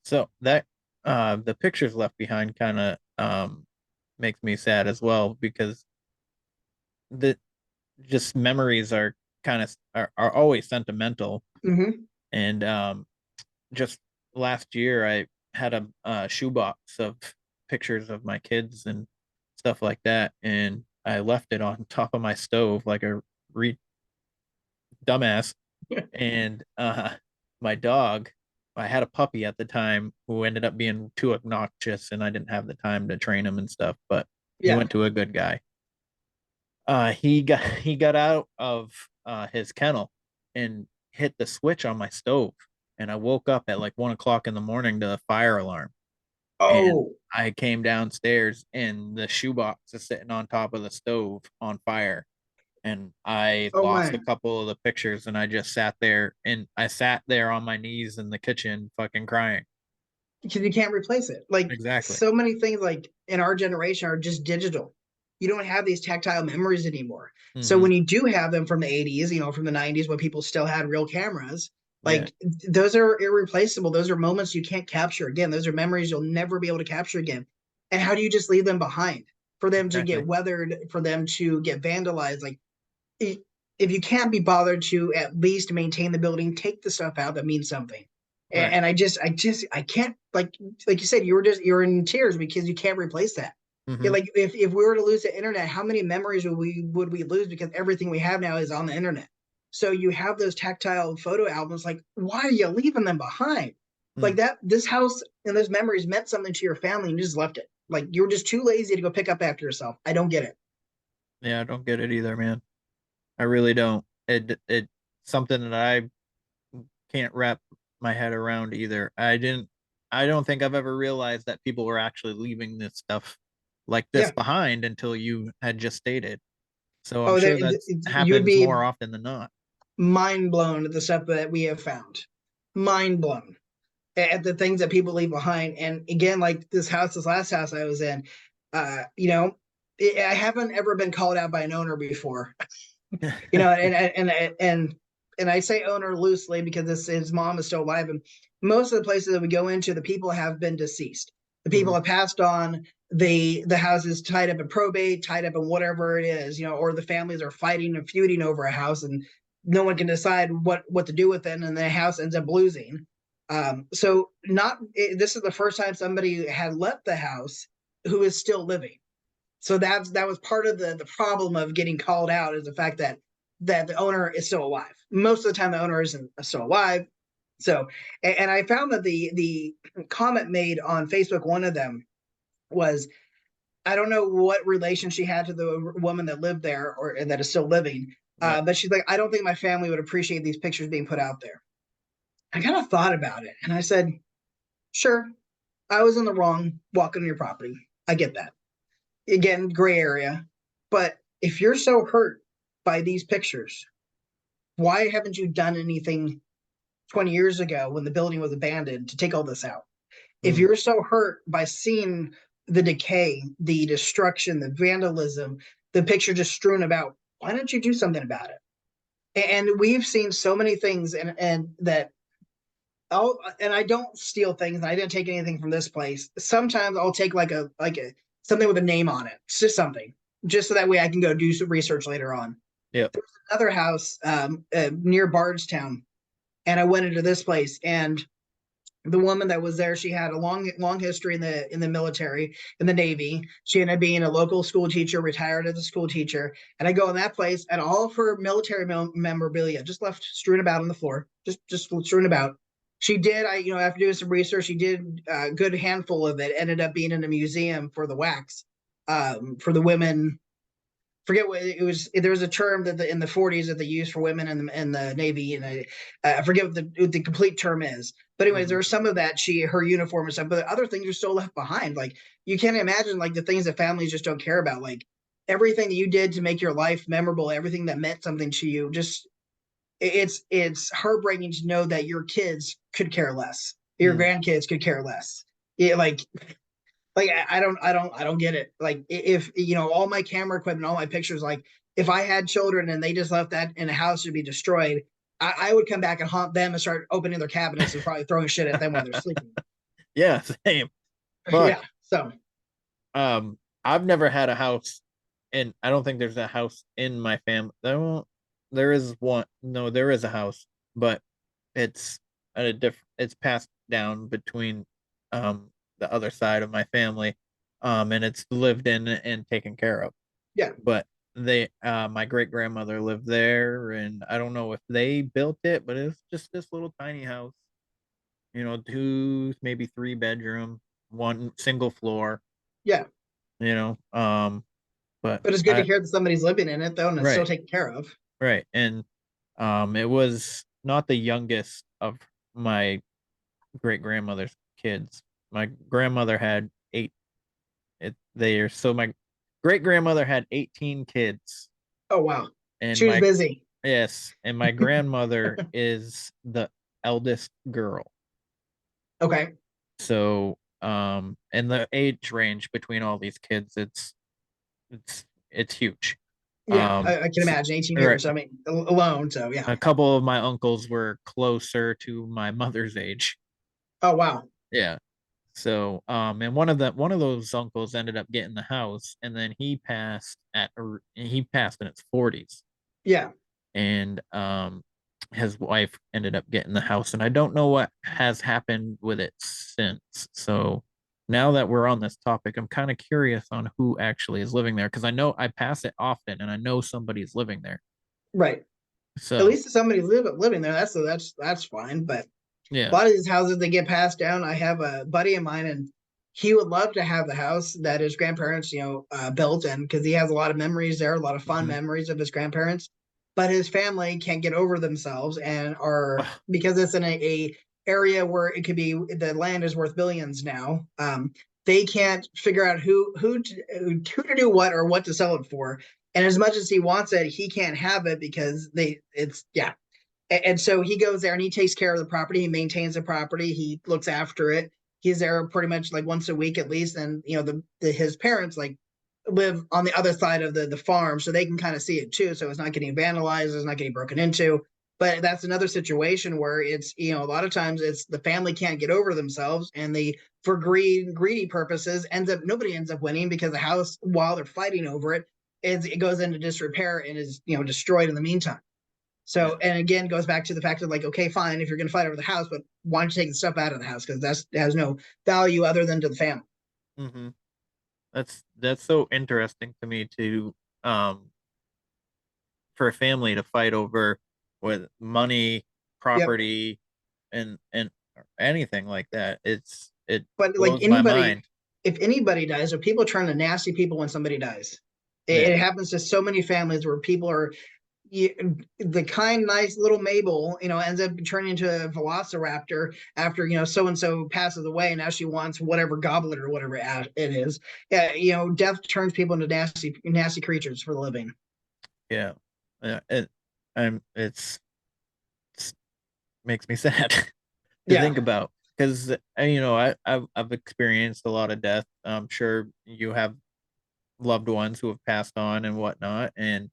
So that the pictures left behind kind of makes me sad as well, because the just memories are kind of are always sentimental. And just last year I had a shoebox of pictures of my kids and stuff like that, and I left it on top of my stove like a dumbass. And my dog, I had a puppy at the time who ended up being too obnoxious, and I didn't have the time to train him and stuff, but he went to a good guy. He got out of his kennel and hit the switch on my stove, and I woke up at like 1 o'clock in the morning to a fire alarm. And I came downstairs, and the shoebox is sitting on top of the stove on fire. And I lost a couple of the pictures, and I just sat there, and I sat there on my knees in the kitchen fucking crying. Because you can't replace it. Like, Exactly. so many things like in our generation are just digital. You don't have these tactile memories anymore. So when you do have them from the 80s, from the 90s, when people still had real cameras, like, those are irreplaceable. Those are moments you can't capture again. Those are memories you'll never be able to capture again. And how do you just leave them behind for them to get weathered, for them to get vandalized? Like, if you can't be bothered to at least maintain the building, take the stuff out that means something. And I can't, like you said, you're in tears because you can't replace that. Yeah, like, if we were to lose the internet, how many memories would we lose, because everything we have now is on the internet. So you have those tactile photo albums. Like, why are you leaving them behind? Like, this house and those memories meant something to your family, and you just left it. Like, you're just too lazy to go pick up after yourself. I don't get it. Yeah, I don't get it either, man. I really don't. It something that I can't wrap my head around either. I don't think I've ever realized that people were actually leaving this stuff like this behind until you had just stated. So I'm sure that you would happens be more often than not. mind blown at the stuff that we have found. Mind blown at the things that people leave behind. And again, like this last house I was in, I haven't ever been called out by an owner before. And I say owner loosely because his mom is still alive, and most of the places that we go into, the people have been deceased. The people have passed on. The house is tied up in probate, tied up in whatever it is, or the families are fighting and feuding over a house, and no one can decide what to do with it, and the house ends up losing. This is the first time somebody had left the house who is still living. So that was part of the problem of getting called out, is the fact that the owner is still alive. Most of the time, the owner isn't still alive. So, and I found that the comment made on Facebook, one of them was, I don't know what relation she had to the woman that lived there and that is still living, but she's like, I don't think my family would appreciate these pictures being put out there. I kind of thought about it, and I said, sure, I was in the wrong walking on your property. I get that. Again, gray area. But if you're so hurt by these pictures, why haven't you done anything 20 years ago when the building was abandoned to take all this out? If you're so hurt by seeing the decay, the destruction, the vandalism, the picture just strewn about, why don't you do something about it? And we've seen so many things, and that. Oh, and I don't steal things, and I didn't take anything from this place. Sometimes I'll take like a something with a name on it. It's just something, just so that way I can go do some research later on. Yeah. There was another house near Bardstown, and I went into this place, and the woman that was there, she had a long history in the military, in the Navy. She ended up being a local school teacher, retired as a school teacher. And I go in that place, and all of her military memorabilia just left strewn about on the floor, just strewn about. She did, after doing some research, she did a good handful of it. Ended up being in a museum for the wax, for the women. Forget what it was. There was a term that in the 40s that they used for women in the Navy, and I forget what the complete term is. But anyways, there was some of that her uniform and stuff, but other things are still left behind. Like, you can't imagine like the things that families just don't care about, like everything that you did to make your life memorable, everything that meant something to you. Just it's heartbreaking to know that your kids could care less, your grandkids could care less. Yeah, like I don't get it. Like, if all my camera equipment, all my pictures, like if I had children and they just left that in a house to be destroyed, I would come back and haunt them and start opening their cabinets and probably throwing shit at them while they're sleeping. Yeah, same. But Yeah. So I've never had a house, and I don't think there's a house in my family. There is one. No, there is a house, but it's at a different. It's passed down between the other side of my family, and it's lived in and taken care of. yeah. But my great grandmother lived there, and I don't know if they built it, but it's just this little tiny house. Two, maybe three bedroom, one single floor. Yeah. But But it's good to hear that somebody's living in it though, and it's still right, taken care of. right, and it was not the youngest of my great grandmother's kids. My grandmother had eight. My great grandmother had 18 kids, Oh wow. and She was busy. yes, and my grandmother is the eldest girl. Okay. So, and the age range between all these kids, it's huge. Yeah, I can imagine 18 right. years. I mean, alone. So yeah. A couple of my uncles were closer to my mother's age. Oh wow. Yeah. So, and one of those uncles ended up getting the house, and then he passed in his 40s. Yeah. And his wife ended up getting the house, and I don't know what has happened with it since. So now that we're on this topic, I'm kind of curious on who actually is living there, because I know I pass it often, and I know somebody's living there. Right. So at least somebody's living there. That's fine. But yeah, a lot of these houses, they get passed down. I have a buddy of mine, and he would love to have the house that his grandparents, built in, because he has a lot of memories there, a lot of fun memories of his grandparents. But his family can't get over themselves, and are, because it's in a area where it could be, the land is worth billions now. They can't figure out who to do what, or what to sell it for. And as much as he wants it, he can't have it because it's yeah. And so he goes there and he takes care of the property. He maintains the property. He looks after it. He's there pretty much like once a week at least. And his parents like live on the other side of the farm, so they can kind of see it too. So it's not getting vandalized, it's not getting broken into. But that's another situation where it's, a lot of times it's the family can't get over themselves, and for greedy purposes, nobody ends up winning, because the house, while they're fighting over it, it goes into disrepair and is destroyed in the meantime. So, and again, goes back to the fact of like, okay, fine, if you're going to fight over the house, but why don't you take the stuff out of the house? Because that has no value other than to the family. Mm-hmm. That's so interesting to me for a family to fight over with money, property, and anything like that. It But like blows my mind. if anybody dies, or people turn to nasty people when somebody dies. Yeah. It happens to so many families where people are, the kind, nice little Mabel, ends up turning into a velociraptor after, so and so passes away, and now she wants whatever goblet or whatever it is. Yeah, death turns people into nasty creatures for the living. Yeah, yeah. It's makes me sad to think about, because I've experienced a lot of death. I'm sure you have loved ones who have passed on and whatnot, and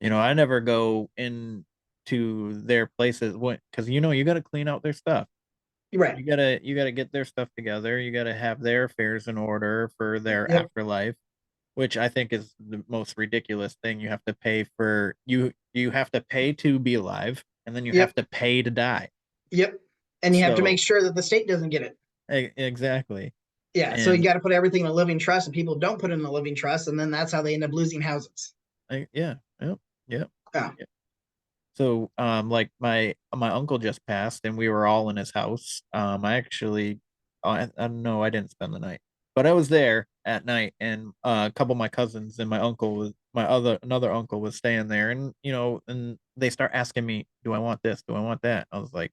I never go into their places because you got to clean out their stuff. Right. You gotta get their stuff together. You gotta have their affairs in order for their Yep. afterlife, which I think is the most ridiculous thing. You have to pay for you have to pay to be alive, and then you have Yep. to pay to die. Yep. And you have to make So sure that the state doesn't get it. exactly. Yeah. So you And got to put everything in a living trust, and people don't put it in a living trust, and then that's how they end up losing houses. yeah, yep, yep. Oh. Yep. So like my uncle just passed, and we were all in his house. I actually I don't know, I didn't spend the night, but I was there at night, and a couple of my cousins and my other another uncle was staying there, and and they start asking me, do I want this, do I want that? I was like,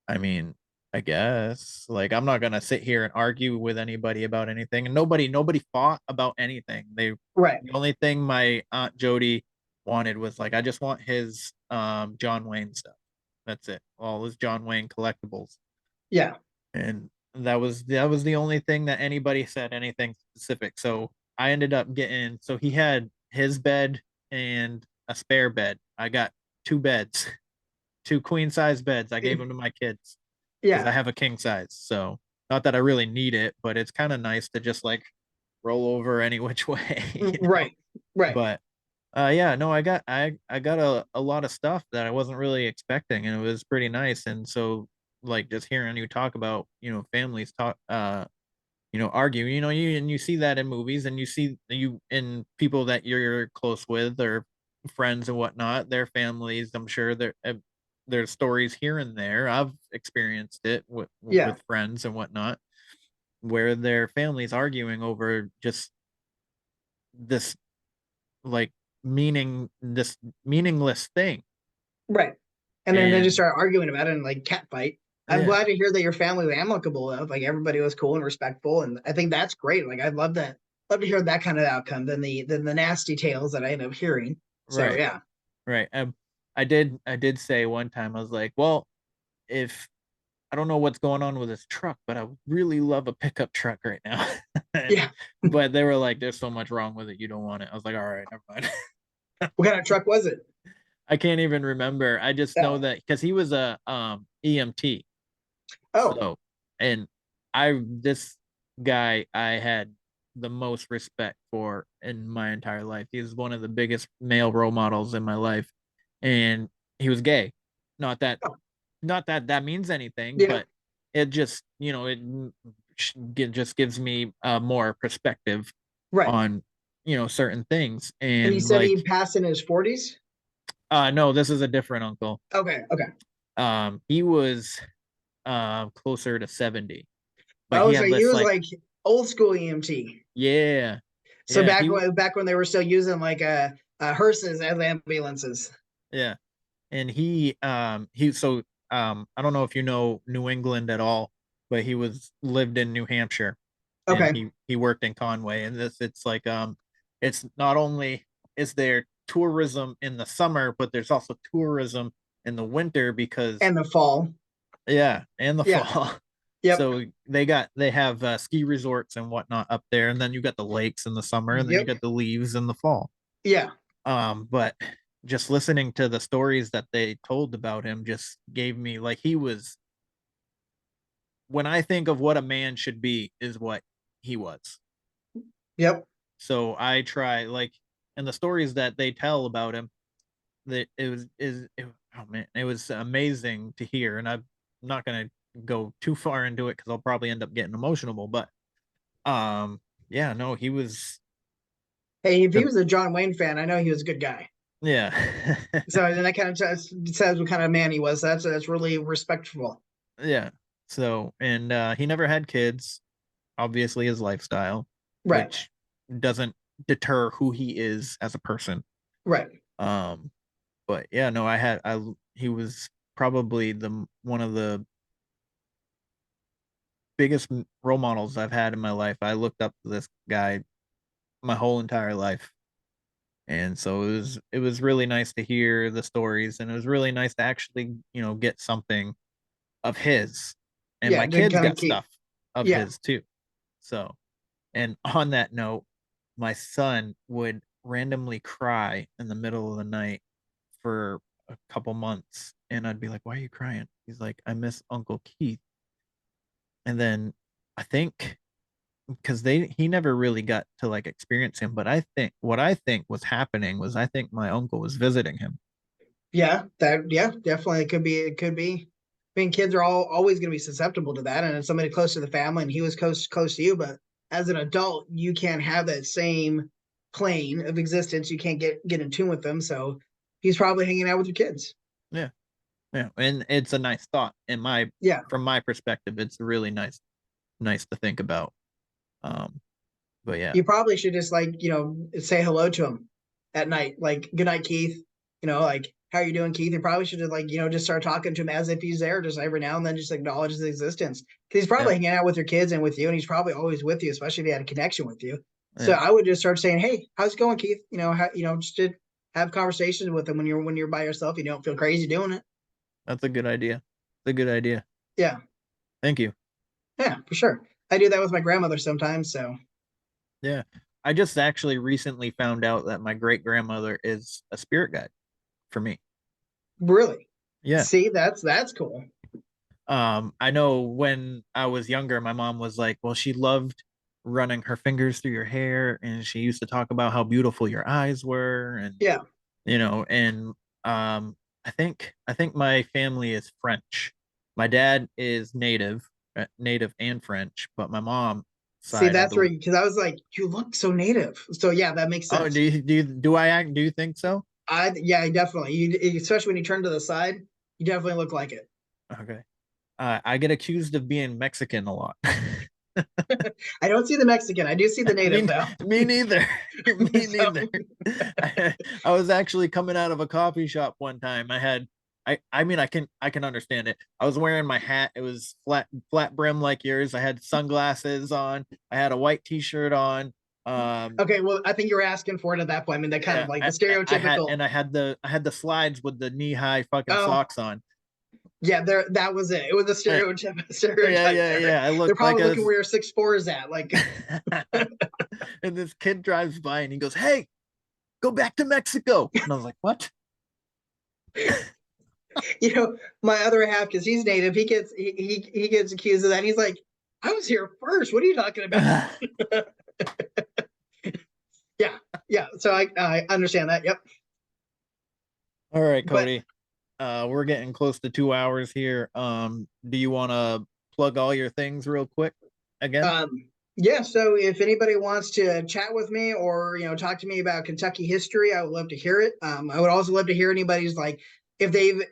I mean, I guess, like, I'm not gonna sit here and argue with anybody about anything, and nobody fought about anything. Right. The only thing my aunt Jody wanted was, like, I just want his John Wayne stuff. That's it. All his John Wayne collectibles. Yeah. And that was the only thing that anybody said anything specific. So I ended up getting, so he had his bed and a spare bed. I got two beds, two queen size beds. I gave them to my kids because I Yeah. have a king size. So not that I really need it, but it's kind of nice to just like roll over any which way. Right. Right. But yeah, no, I got a lot of stuff that I wasn't really expecting, and it was pretty nice. And so, like, just hearing you talk about, families talk, argue, you see that in movies, and you see you in people that you're close with or friends and whatnot, their families. I'm sure there's stories here and there. I've experienced it with Yeah. friends and whatnot, where their families arguing over just this like this meaningless thing. Right. And then they just And start arguing about it and like cat fight. I'm yeah, glad to hear that your family was amicable of like everybody was cool and respectful. And I think that's great. Like I'd love that. Love to hear that kind of outcome than the nasty tales that I end up hearing. So right, yeah. right. I did say one time, I was like, well, if I don't know what's going on with this truck, but I would really love a pickup truck right now. Yeah. But they were like, there's so much wrong with it, you don't want it. I was like, all right, never mind. What kind of truck was it? I can't even remember. I just know Oh. that because he was a EMT. Oh. So, and this guy I had the most respect for in my entire life. He was one of the biggest male role models in my life, and he was gay. Not that, Oh. not that that means anything, Yeah. but it just, it just gives me more perspective Right. on, certain things. And he And said he like, passed in his 40s. no, this is a different uncle. Okay. Okay. He was closer to 70, but he Oh, so had he this was like, like old school EMT. yeah, So yeah, back when they were still using like hearses as ambulances. yeah. And I don't know if you know New England at all, but he lived in New Hampshire, and Okay. he worked in Conway. And it's like, it's not only is there tourism in the summer, but there's also tourism in the winter because, And the fall. yeah, and the Yeah. fall. Yep. So they have ski resorts and whatnot up there, and then you got the lakes in the summer, and then you Yep. got the leaves in the fall. Yeah. But just listening to the stories that they told about him just gave me, like, he was, when I think of what a man should be, is what he was. Yep. So I try, like, and the stories that they tell about him, that oh man, it was amazing to hear. And I'm not gonna go too far into it because I'll probably end up getting emotional. But um, yeah, no, he was Hey, if he the was a John Wayne fan, I know he was a good guy. yeah. So then that kind of says what kind of man he was. That's really respectful. Yeah. So, and he never had kids, obviously his lifestyle, Right. which doesn't deter who he is as a person. Right. Um, but yeah, no, he was probably the one of the biggest role models I've had in my life. I looked up to this guy my whole entire life. And so it was really nice to hear the stories, and it was really nice to actually, get something of his. And Yeah. my To kids kind of got keep. stuff of Yeah. his too. So, and on that note, my son would randomly cry in the middle of the night for a couple months, and I'd be like, "Why are you crying?" He's like, "I miss Uncle Keith." And then I think because he never really got to like experience him, but I think was happening was I think my uncle was visiting him. Yeah, definitely it could be. I mean, kids are always going to be susceptible to that, and it's somebody close to the family, and he was close to you. But as an adult, you can't have that same plane of existence. You can't get in tune with them. So he's probably hanging out with your kids. Yeah, yeah, and it's a nice thought Yeah, from my perspective. It's really nice to think about. But yeah, you probably should just like say hello to him at night, like good night, Keith. Like how you doing, Keith? You probably should have like just start talking to him as if he's there, just every now and then, just acknowledge his existence because he's probably yeah, hanging out with your kids and with you, and he's probably always with you, especially if he had a connection with you. So yeah. I would just start saying, "Hey, how's it going, Keith?" Just to have conversations with him when you're by yourself. You don't feel crazy doing it. That's a good idea. It's a good idea. Yeah, Thank you. yeah, for sure. I do that with my grandmother sometimes. So Yeah. I just actually recently found out that my great grandmother is a spirit guide for me. really, Yeah. see, that's cool. I know when I was younger, my mom was like, well, she loved running her fingers through your hair, and she used to talk about how beautiful your eyes were, and Yeah. and I think my family is French. My dad is native and French, but my mom See, side, I that's where believe. because I was like, you look so native. So yeah, that makes Oh, sense. do you think so? Yeah, definitely. You especially when you turn to the side, you definitely look like it. Okay. I get accused of being Mexican a lot. I don't see the Mexican. I do see the native me, though. me neither. Me So neither. I was actually coming out of a coffee shop one time. I mean I can understand it. I was wearing my hat. It was flat brim like yours. I had sunglasses on. I had a white t-shirt on. okay, well, I think you were asking for it at that point. I mean, that kind Yeah, of like the I had stereotypical. and I had the slides with the knee-high fucking Oh, socks on. yeah, there. That was it. It was a Yeah, stereotype there. yeah. I They're looked like probably a looking where your 6'4" is at. Like, and this kid drives by and he goes, "Hey, go back to Mexico." And I was like, "What?" my other half, because he's native, he gets accused of that. And he's like, I was here first. What are you talking about? Yeah, yeah. So I understand that. Yep. All right, But Kody. We're getting close to 2 hours here. Do you want to plug all your things real quick again? um, yeah. So if anybody wants to chat with me or talk to me about Kentucky history, I would love to hear it. I would also love to hear anybody's like if they've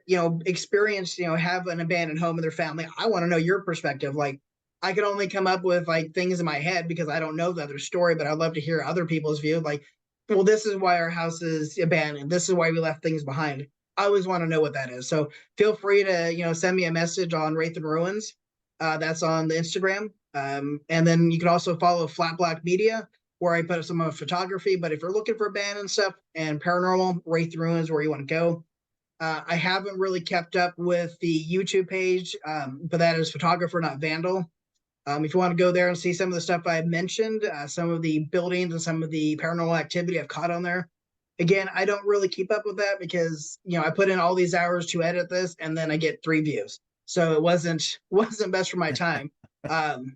experienced have an abandoned home in their family. I want to know your perspective. Like I can only come up with like things in my head because I don't know the other story, but I'd love to hear other people's view. Like, well, this is why our house is abandoned. This is why we left things behind. I always want to know what that is. So feel free to send me a message on Wraith and Ruins. That's on the Instagram. And then you can also follow Flat Black Media, where I put up some of photography. But if you're looking for abandoned stuff and paranormal, Wraith and Ruins where you want to go. I haven't really kept up with the YouTube page, but that is Photographer Not Vandal. If you want to go there and see some of the stuff I mentioned, some of the buildings and some of the paranormal activity I've caught on there. Again, I don't really keep up with that because I put in all these hours to edit this, and then I get 3 views, so it wasn't best for my time.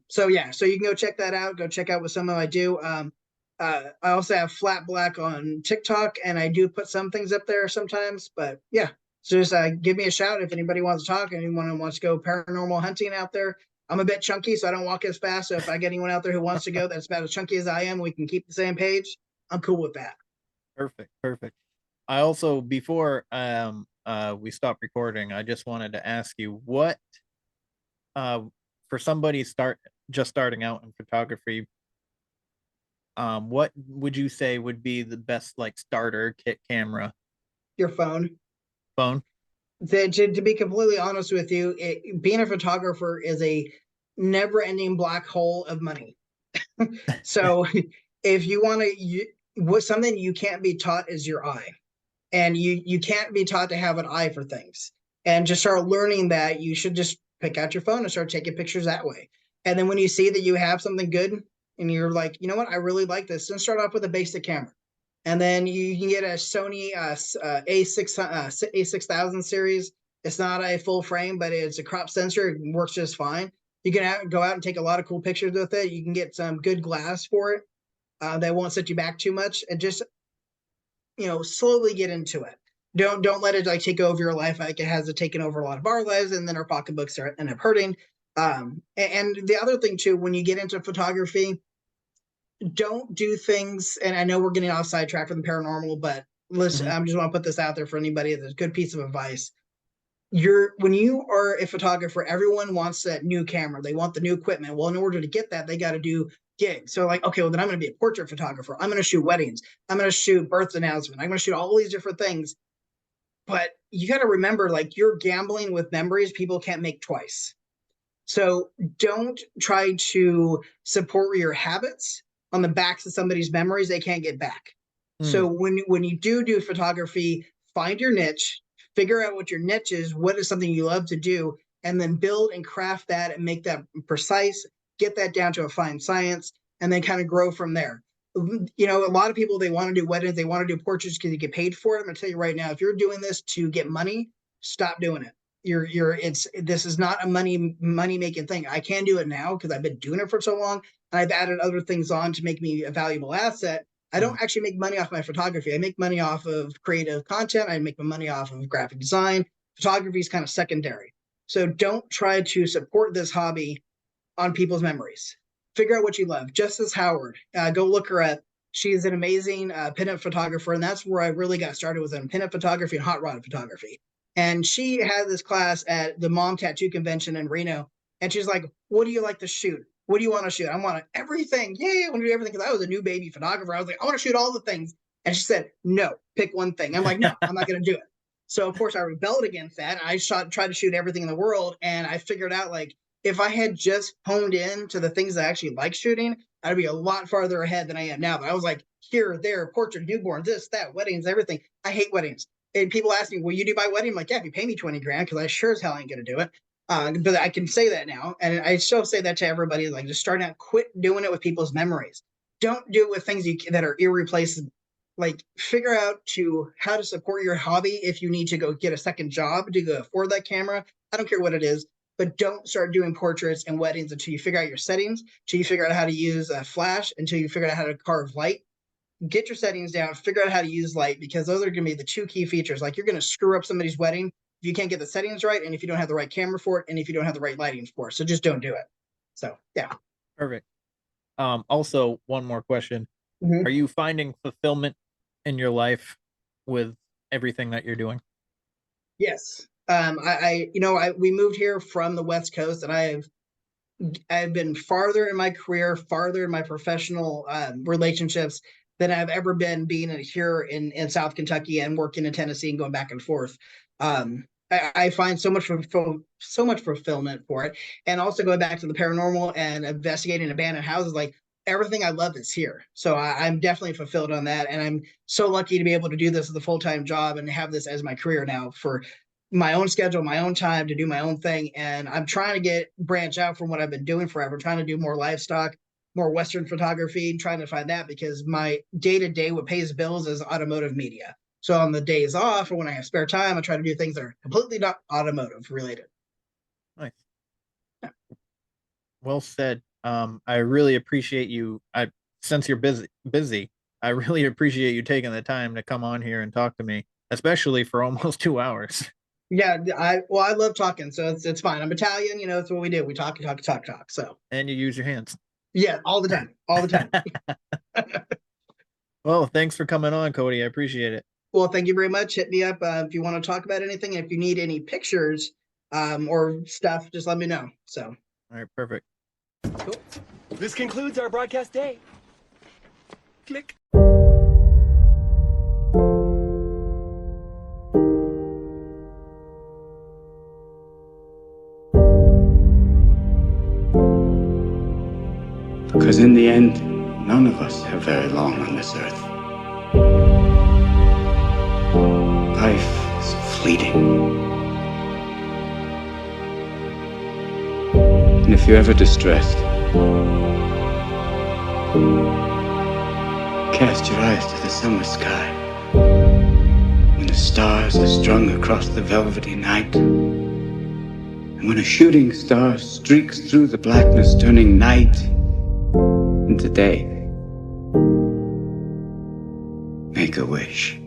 So yeah, so you can go check that out. Go check out what some of I do. I also have Flat Black on TikTok, and I do put some things up there sometimes. But yeah, so just give me a shout if anybody wants to talk. Anyone wants to go paranormal hunting out there. I'm a bit chunky, so I don't walk as fast. So if I get anyone out there who wants to go that's about as chunky as I am, we can keep the same page. I'm cool with that. Perfect, perfect. I also before we stop recording, I just wanted to ask you what uh for somebody just starting out in photography, what would you say would be the best like starter kit camera? Your phone. Phone? To be completely honest with you, being a photographer is a never-ending black hole of money. So if you want to, what something you can't be taught is your eye, and you can't be taught to have an eye for things. And just start learning that you should just pick out your phone and start taking pictures that way. And then when you see that you have something good, and you're like, you know what, I really like this, then start off with a basic camera. And then you can get a Sony A6000 series. It's not a full frame, but it's a crop sensor. It works just fine. You can go out and take a lot of cool pictures with it. You can get some good glass for it that won't set you back too much, and just slowly get into it. Don't let it like take over your life like it has taken over a lot of our lives, and then our pocketbooks end up hurting. And the other thing too, when you get into photography, don't do things. And I know we're getting off sidetrack from the paranormal, but listen, I just want to put this out there for anybody. That's a good piece of advice. When you are a photographer, everyone wants that new camera. They want the new equipment. Well, in order to get that, they got to do gigs. So like, okay, well then I'm going to be a portrait photographer. I'm going to shoot weddings. I'm going to shoot birth announcement. I'm going to shoot all these different things. But you got to remember, like, you're gambling with memories people can't make twice. So don't try to support your habits on the backs of somebody's memories they can't get back. So when you do photography, find your niche, figure out what your niche is, what is something you love to do, and then build and craft that and make that precise, get that down to a fine science, and then kind of grow from there. A lot of people, they want to do weddings, they want to do portraits because you get paid for it. I'm going to tell you right now, if you're doing this to get money, stop doing it. This is not a money making thing. I can do it now because I've been doing it for so long, and I've added other things on to make me a valuable asset. I don't actually make money off my photography. I make money off of creative content. I make my money off of graphic design. Photography is kind of secondary. So don't try to support this hobby on people's memories. Figure out what you love. Justice Howard, go look her up. She's an amazing pinup photographer, and that's where I really got started with pinup photography and hot rod photography. And she had this class at the Mom Tattoo Convention in Reno, and she's like, "What do you like to shoot? What do you want to shoot?" I want everything. Yeah, I want to do everything, because I was a new baby photographer. I was like, I want to shoot all the things. And she said, no, pick one thing. I'm like, no, I'm not going to do it. So of course I rebelled against that. I tried to shoot everything in the world. And I figured out, like, if I had just honed in to the things I actually like shooting, I'd be a lot farther ahead than I am now. But I was like, here, there, portrait, newborn, this, that, weddings, everything. I hate weddings. And people ask me, will you do my wedding? I'm like, yeah, if you pay me 20 grand, because I sure as hell ain't going to do it. But I can say that now, and I still say that to everybody, like, just starting out, quit doing it with people's memories. Don't do it with things that are irreplaceable. Like, figure out how to support your hobby. If you need to go get a second job to go afford that camera, I don't care what it is, but don't start doing portraits and weddings until you figure out your settings, until you figure out how to use a flash, until you figure out how to carve light. Get your settings down, figure out how to use light, because those are going to be the two key features. Like, you're going to screw up somebody's wedding if you can't get the settings right, and if you don't have the right camera for it, and if you don't have the right lighting for it. So just don't do it. So yeah. Perfect. Also, one more question. Are you finding fulfillment in your life with everything that you're doing? Yes. We moved here from the West Coast, and I've been farther in my career, farther in my professional relationships than I've ever been being here in South Kentucky and working in Tennessee and going back and forth. I find so much fulfillment for it. And also going back to the paranormal and investigating abandoned houses, like, everything I love is here. So I'm definitely fulfilled on that. And I'm so lucky to be able to do this as a full-time job and have this as my career now, for my own schedule, my own time, to do my own thing. And I'm trying to branch out from what I've been doing forever, trying to do more livestock, more Western photography, trying to find that, because my day-to-day, what pays bills, is automotive media. So on the days off, or when I have spare time, I try to do things that are completely not automotive related. Nice. Yeah. Well said. I really appreciate you. Since you're busy, I really appreciate you taking the time to come on here and talk to me, especially for almost 2 hours. Yeah, I love talking, so it's fine. I'm Italian, it's what we do. We talk. So. And you use your hands. Yeah, all the time. Well, thanks for coming on, Kody. I appreciate it. Well, thank you very much. Hit me up if you want to talk about anything. If you need any pictures or stuff, just let me know. So. All right, perfect. Cool. This concludes our broadcast day. Click. Because in the end, none of us have very long on this earth. Life is fleeting. And if you're ever distressed, cast your eyes to the summer sky, when the stars are strung across the velvety night, and when a shooting star streaks through the blackness, turning night into day, make a wish.